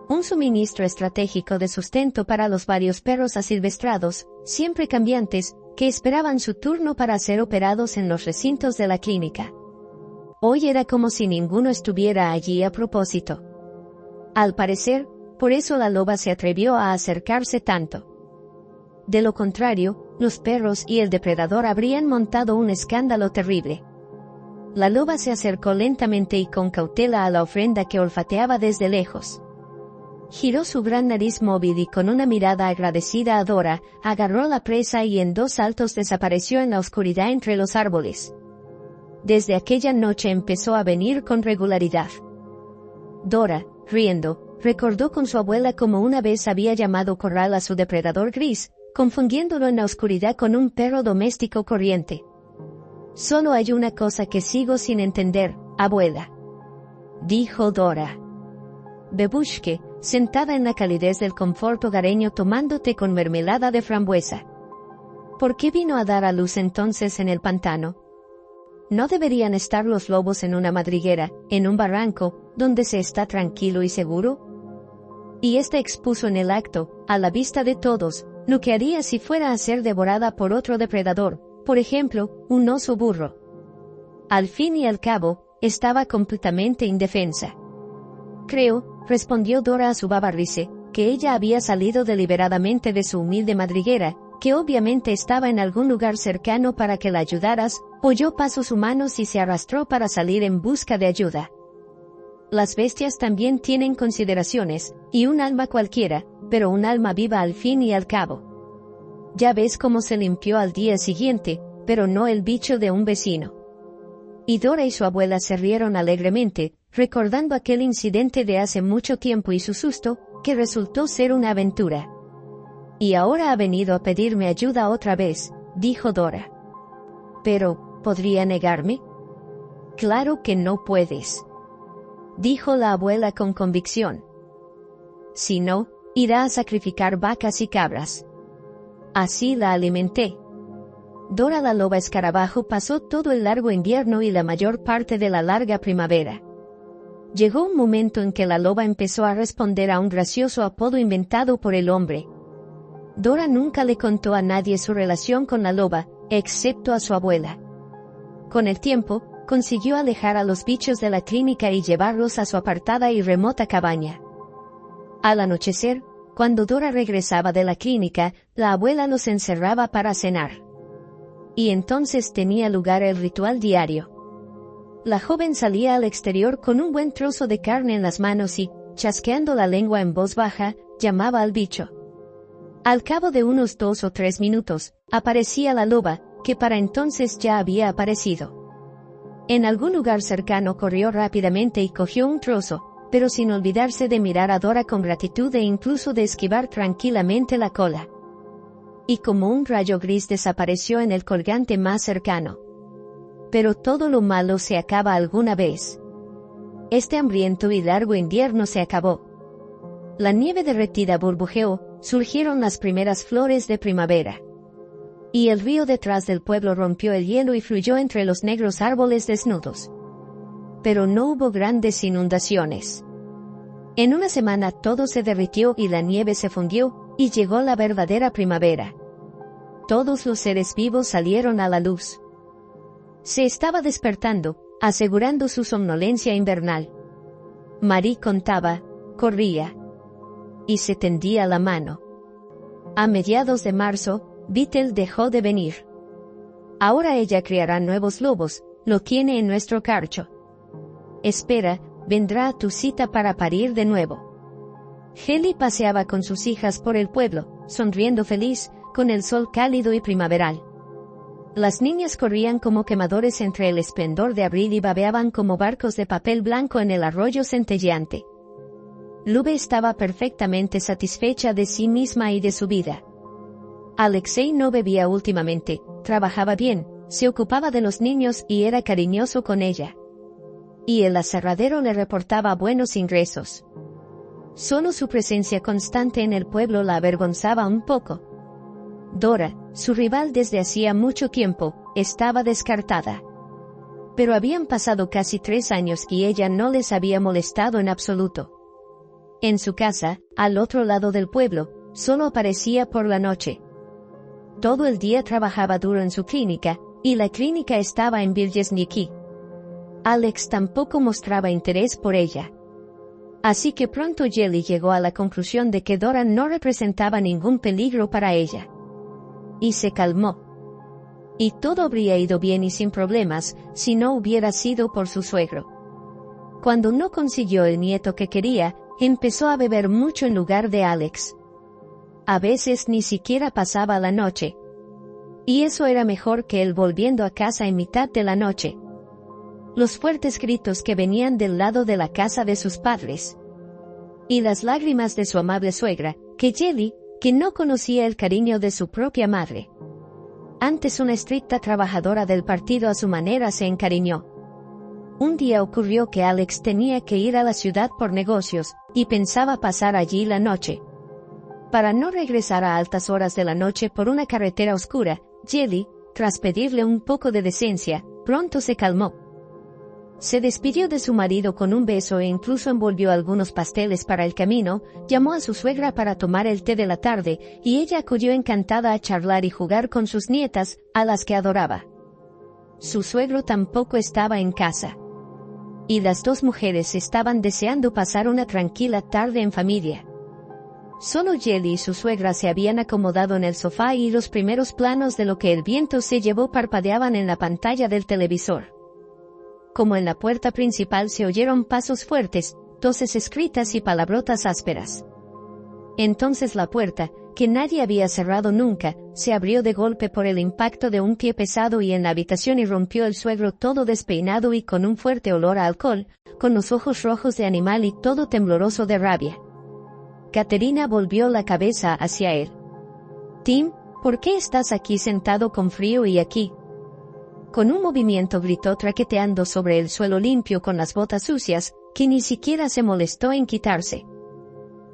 Un suministro estratégico de sustento para los varios perros asilvestrados, siempre cambiantes, que esperaban su turno para ser operados en los recintos de la clínica. Hoy era como si ninguno estuviera allí a propósito. Al parecer, por eso la loba se atrevió a acercarse tanto. De lo contrario, los perros y el depredador habrían montado un escándalo terrible. La loba se acercó lentamente y con cautela a la ofrenda que olfateaba desde lejos. Giró su gran nariz móvil y con una mirada agradecida a Dora, agarró la presa y en 2 saltos desapareció en la oscuridad entre los árboles. Desde aquella noche empezó a venir con regularidad. Dora, riendo, recordó con su abuela cómo una vez había llamado corral a su depredador gris, confundiéndolo en la oscuridad con un perro doméstico corriente. «Solo hay una cosa que sigo sin entender, abuela», dijo Dora. Bebushke, sentada en la calidez del confort hogareño tomando té con mermelada de frambuesa. ¿Por qué vino a dar a luz entonces en el pantano? ¿No deberían estar los lobos en una madriguera, en un barranco, donde se está tranquilo y seguro? Y expuso en el acto, a la vista de todos, lo que haría si fuera a ser devorada por otro depredador, por ejemplo, un oso burro. Al fin y al cabo, estaba completamente indefensa. Creo, respondió Dora a su babarrice, que ella había salido deliberadamente de su humilde madriguera, que obviamente estaba en algún lugar cercano para que la ayudaras, oyó pasos humanos y se arrastró para salir en busca de ayuda. Las bestias también tienen consideraciones, y un alma cualquiera, pero un alma viva al fin y al cabo. Ya ves cómo se limpió al día siguiente, pero no el bicho de un vecino. Y Dora y su abuela se rieron alegremente, recordando aquel incidente de hace mucho tiempo y su susto, que resultó ser una aventura. Y ahora ha venido a pedirme ayuda otra vez, dijo Dora. Pero, ¿podría negarme? Claro que no puedes, dijo la abuela con convicción. Si no, irá a sacrificar vacas y cabras. Así la alimenté. Dora la loba escarabajo pasó todo el largo invierno y la mayor parte de la larga primavera. Llegó un momento en que la loba empezó a responder a un gracioso apodo inventado por el hombre. Dora nunca le contó a nadie su relación con la loba, excepto a su abuela. Con el tiempo, consiguió alejar a los bichos de la clínica y llevarlos a su apartada y remota cabaña. Al anochecer, cuando Dora regresaba de la clínica, la abuela los encerraba para cenar. Y entonces tenía lugar el ritual diario. La joven salía al exterior con un buen trozo de carne en las manos y, chasqueando la lengua en voz baja, llamaba al bicho. Al cabo de unos 2 o 3 minutos, aparecía la loba, que para entonces ya había aparecido. En algún lugar cercano corrió rápidamente y cogió un trozo, pero sin olvidarse de mirar a Dora con gratitud e incluso de esquivar tranquilamente la cola. Y como un rayo gris desapareció en el colgante más cercano. Pero todo lo malo se acaba alguna vez. Este hambriento y largo invierno se acabó. La nieve derretida burbujeó, surgieron las primeras flores de primavera. Y el río detrás del pueblo rompió el hielo y fluyó entre los negros árboles desnudos. Pero no hubo grandes inundaciones. En una semana todo se derritió y la nieve se fundió, y llegó la verdadera primavera. Todos los seres vivos salieron a la luz. Se estaba despertando, asegurando su somnolencia invernal. Marie contaba, corría. Y se tendía la mano. A mediados de marzo, Beetle dejó de venir. Ahora ella criará nuevos lobos, lo tiene en nuestro carcho. Espera, vendrá a tu cita para parir de nuevo. Heli paseaba con sus hijas por el pueblo, sonriendo feliz, con el sol cálido y primaveral. Las niñas corrían como quemadores entre el esplendor de abril y babeaban como barcos de papel blanco en el arroyo centelleante. Lube estaba perfectamente satisfecha de sí misma y de su vida. Alexei no bebía últimamente, trabajaba bien, se ocupaba de los niños y era cariñoso con ella. Y el aserradero le reportaba buenos ingresos. Solo su presencia constante en el pueblo la avergonzaba un poco. Dora, su rival desde hacía mucho tiempo, estaba descartada. Pero habían pasado casi 3 años y ella no les había molestado en absoluto. En su casa, al otro lado del pueblo, solo aparecía por la noche. Todo el día trabajaba duro en su clínica, y la clínica estaba en Birzhevniki. Alex tampoco mostraba interés por ella. Así que pronto Jelly llegó a la conclusión de que Dora no representaba ningún peligro para ella. Y se calmó. Y todo habría ido bien y sin problemas, si no hubiera sido por su suegro. Cuando no consiguió el nieto que quería, empezó a beber mucho en lugar de Alex. A veces ni siquiera pasaba la noche. Y eso era mejor que él volviendo a casa en mitad de la noche. Los fuertes gritos que venían del lado de la casa de sus padres. Y las lágrimas de su amable suegra, que Jelly, que no conocía el cariño de su propia madre. Antes una estricta trabajadora del partido a su manera se encariñó. Un día ocurrió que Alex tenía que ir a la ciudad por negocios, y pensaba pasar allí la noche. Para no regresar a altas horas de la noche por una carretera oscura, Jelly, tras pedirle un poco de decencia, pronto se calmó. Se despidió de su marido con un beso e incluso envolvió algunos pasteles para el camino, llamó a su suegra para tomar el té de la tarde, y ella acudió encantada a charlar y jugar con sus nietas, a las que adoraba. Su suegro tampoco estaba en casa. Y las dos mujeres estaban deseando pasar una tranquila tarde en familia. Solo Jelly y su suegra se habían acomodado en el sofá y los primeros planos de lo que el viento se llevó parpadeaban en la pantalla del televisor. Como en la puerta principal se oyeron pasos fuertes, toses escritas y palabrotas ásperas. Entonces la puerta, que nadie había cerrado nunca, se abrió de golpe por el impacto de un pie pesado y en la habitación irrumpió el suegro todo despeinado y con un fuerte olor a alcohol, con los ojos rojos de animal y todo tembloroso de rabia. Caterina volvió la cabeza hacia él. «Tim, ¿por qué estás aquí sentado con frío y aquí?» Con un movimiento gritó traqueteando sobre el suelo limpio con las botas sucias, que ni siquiera se molestó en quitarse.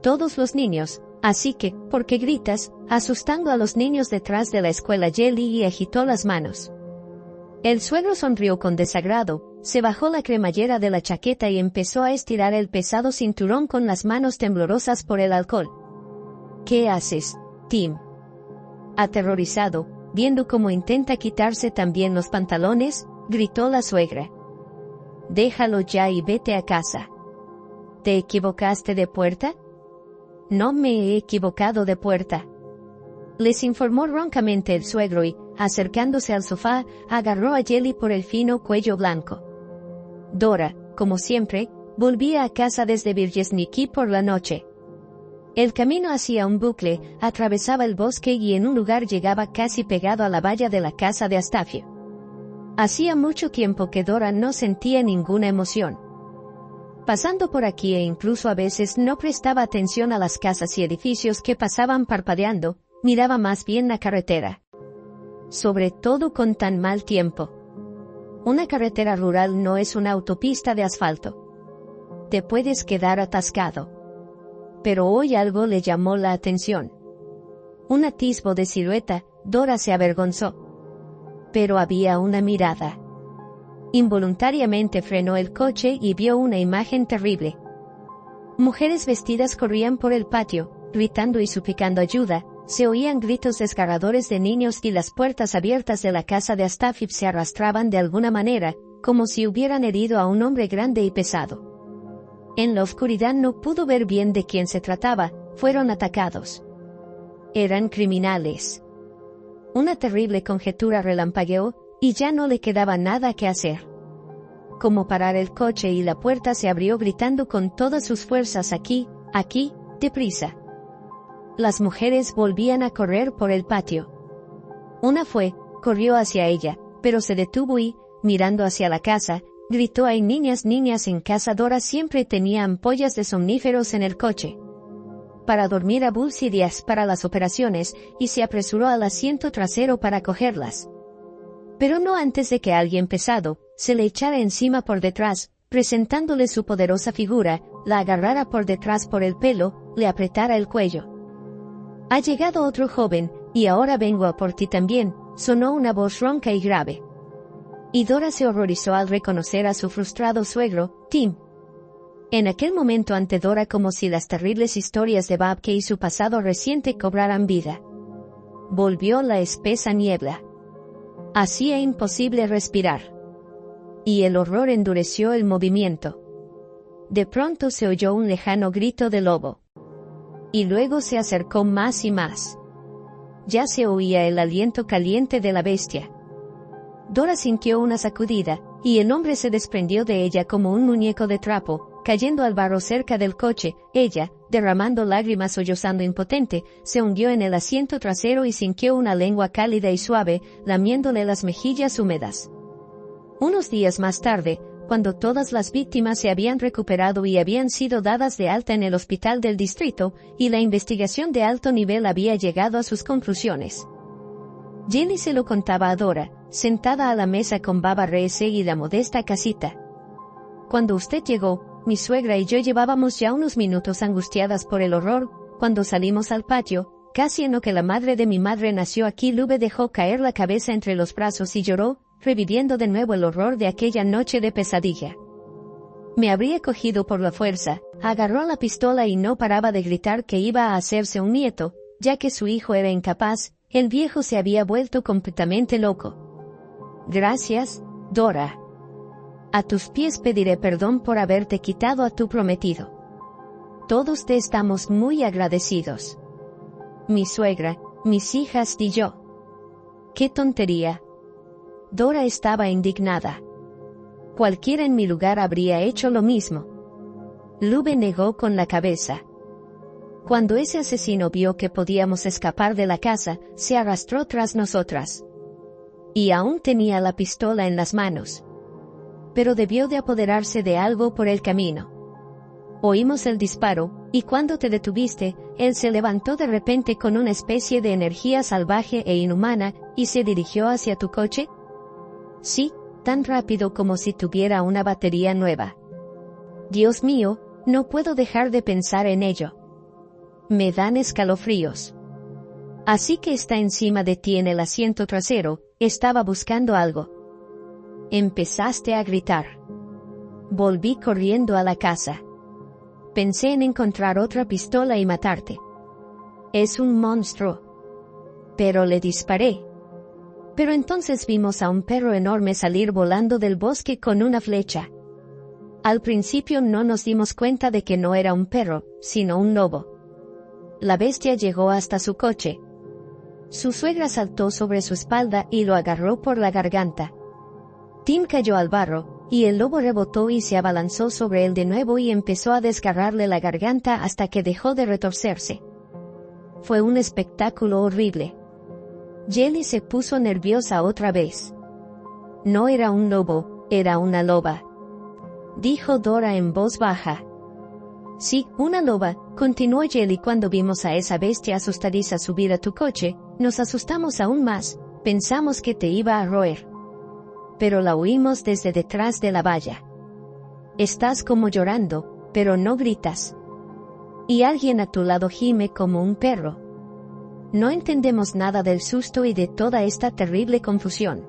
«Todos los niños, así que, ¿por qué gritas?», asustando a los niños detrás de la escuela. Jelly y agitó las manos. El suegro sonrió con desagrado, se bajó la cremallera de la chaqueta y empezó a estirar el pesado cinturón con las manos temblorosas por el alcohol. «¿Qué haces, Tim?». Aterrorizado, viendo cómo intenta quitarse también los pantalones, gritó la suegra. «Déjalo ya y vete a casa». «¿Te equivocaste de puerta?». «No me he equivocado de puerta», les informó roncamente el suegro y, acercándose al sofá, agarró a Jelly por el fino cuello blanco. Dora, como siempre, volvía a casa desde Virgesniki por la noche. El camino hacía un bucle, atravesaba el bosque y en un lugar llegaba casi pegado a la valla de la casa de Astafio. Hacía mucho tiempo que Dora no sentía ninguna emoción. Pasando por aquí e incluso a veces no prestaba atención a las casas y edificios que pasaban parpadeando, miraba más bien la carretera. Sobre todo con tan mal tiempo. Una carretera rural no es una autopista de asfalto. Te puedes quedar atascado. Pero hoy algo le llamó la atención. Un atisbo de silueta. Dora se avergonzó. Pero había una mirada. Involuntariamente frenó el coche y vio una imagen terrible. Mujeres vestidas corrían por el patio, gritando y suplicando ayuda. Se oían gritos desgarradores de niños y las puertas abiertas de la casa de Astafip se arrastraban de alguna manera, como si hubieran herido a un hombre grande y pesado. En la oscuridad no pudo ver bien de quién se trataba, fueron atacados. Eran criminales. Una terrible conjetura relampagueó, y ya no le quedaba nada que hacer. Como parar el coche y la puerta se abrió gritando con todas sus fuerzas aquí, deprisa. Las mujeres volvían a correr por el patio. Una corrió hacia ella, pero se detuvo y, mirando hacia la casa, gritó: «Hay niñas en casa». Dora siempre tenía ampollas de somníferos en el coche. Para dormir abulsidías para las operaciones, y se apresuró al asiento trasero para cogerlas. Pero no antes de que alguien pesado se le echara encima por detrás, presentándole su poderosa figura, la agarrara por detrás por el pelo, le apretara el cuello. «Ha llegado otro joven, y ahora vengo a por ti también», sonó una voz ronca y grave. Y Dora se horrorizó al reconocer a su frustrado suegro, Tim. En aquel momento ante Dora como si las terribles historias de Babke y su pasado reciente cobraran vida. Volvió la espesa niebla. Hacía imposible respirar. Y el horror endureció el movimiento. De pronto se oyó un lejano grito de lobo. Y luego se acercó más y más. Ya se oía el aliento caliente de la bestia. Dora sintió una sacudida, y el hombre se desprendió de ella como un muñeco de trapo, cayendo al barro cerca del coche. Ella, derramando lágrimas, sollozando impotente, se hundió en el asiento trasero y sintió una lengua cálida y suave, lamiéndole las mejillas húmedas. Unos días más tarde, cuando todas las víctimas se habían recuperado y habían sido dadas de alta en el hospital del distrito, y la investigación de alto nivel había llegado a sus conclusiones. Jelly se lo contaba a Dora, sentada a la mesa con Baba Rece y la modesta casita. Cuando usted llegó, mi suegra y yo llevábamos ya unos minutos angustiadas por el horror. Cuando salimos al patio, casi en lo que la madre de mi madre nació aquí, Lube dejó caer la cabeza entre los brazos y lloró, reviviendo de nuevo el horror de aquella noche de pesadilla. Me habría cogido por la fuerza, agarró la pistola y no paraba de gritar que iba a hacerse un nieto, ya que su hijo era incapaz. El viejo se había vuelto completamente loco. Gracias, Dora. A tus pies pediré perdón por haberte quitado a tu prometido. Todos te estamos muy agradecidos. Mi suegra, mis hijas y yo. ¡Qué tontería! Dora estaba indignada. Cualquiera en mi lugar habría hecho lo mismo. Lube negó con la cabeza. Cuando ese asesino vio que podíamos escapar de la casa, se arrastró tras nosotras. Y aún tenía la pistola en las manos. Pero debió de apoderarse de algo por el camino. Oímos el disparo, y cuando te detuviste, él se levantó de repente con una especie de energía salvaje e inhumana, y se dirigió hacia tu coche. Sí, tan rápido como si tuviera una batería nueva. Dios mío, no puedo dejar de pensar en ello. Me dan escalofríos. Así que está encima de ti en el asiento trasero, estaba buscando algo. Empezaste a gritar. Volví corriendo a la casa. Pensé en encontrar otra pistola y matarte. Es un monstruo. Pero le disparé. Pero entonces vimos a un perro enorme salir volando del bosque con una flecha. Al principio no nos dimos cuenta de que no era un perro, sino un lobo. La bestia llegó hasta su coche. Su suegra saltó sobre su espalda y lo agarró por la garganta. Tim cayó al barro, y el lobo rebotó y se abalanzó sobre él de nuevo y empezó a desgarrarle la garganta hasta que dejó de retorcerse. Fue un espectáculo horrible. Jelly se puso nerviosa otra vez. No era un lobo, era una loba. Dijo Dora en voz baja. Sí, una loba, continuó Jelly. Cuando vimos a esa bestia asustadiza subir a tu coche, nos asustamos aún más, pensamos que te iba a roer. Pero la oímos desde detrás de la valla. Estás como llorando, pero no gritas. Y alguien a tu lado gime como un perro. No entendemos nada del susto y de toda esta terrible confusión.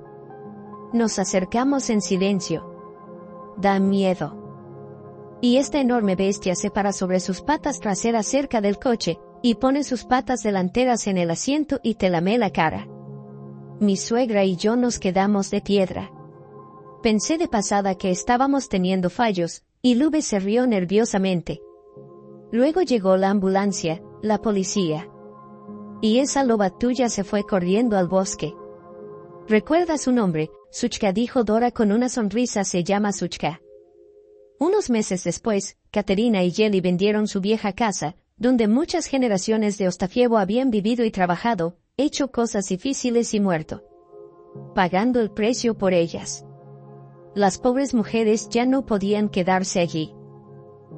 Nos acercamos en silencio. Da miedo. Y esta enorme bestia se para sobre sus patas traseras cerca del coche, y pone sus patas delanteras en el asiento y te lame la cara. Mi suegra y yo nos quedamos de piedra. Pensé de pasada que estábamos teniendo fallos, y Lube se rió nerviosamente. Luego llegó la ambulancia, la policía. Y esa loba tuya se fue corriendo al bosque. ¿Recuerda su nombre? Suchka, dijo Dora con una sonrisa. Se llama Suchka. Unos meses después, Katerina y Jelly vendieron su vieja casa, donde muchas generaciones de Ostafievo habían vivido y trabajado, hecho cosas difíciles y muerto, pagando el precio por ellas. Las pobres mujeres ya no podían quedarse allí.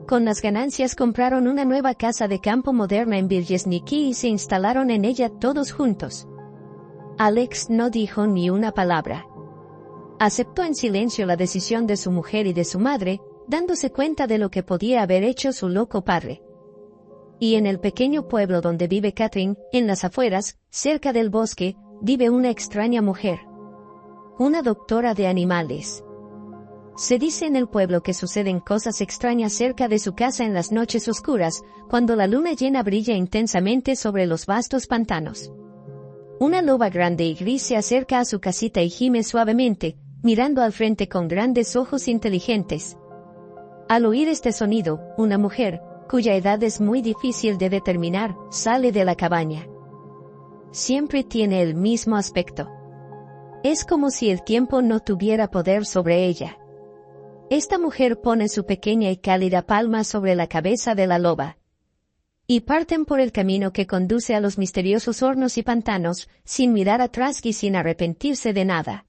Con las ganancias compraron una nueva casa de campo moderna en Birjesniki y se instalaron en ella todos juntos. Alex no dijo ni una palabra. Aceptó en silencio la decisión de su mujer y de su madre, dándose cuenta de lo que podía haber hecho su loco padre. Y en el pequeño pueblo donde vive Catherine, en las afueras, cerca del bosque, vive una extraña mujer. Una doctora de animales. Se dice en el pueblo que suceden cosas extrañas cerca de su casa en las noches oscuras, cuando la luna llena brilla intensamente sobre los vastos pantanos. Una loba grande y gris se acerca a su casita y gime suavemente, mirando al frente con grandes ojos inteligentes. Al oír este sonido, una mujer, cuya edad es muy difícil de determinar, sale de la cabaña. Siempre tiene el mismo aspecto. Es como si el tiempo no tuviera poder sobre ella. Esta mujer pone su pequeña y cálida palma sobre la cabeza de la loba. Y parten por el camino que conduce a los misteriosos hornos y pantanos, sin mirar atrás y sin arrepentirse de nada.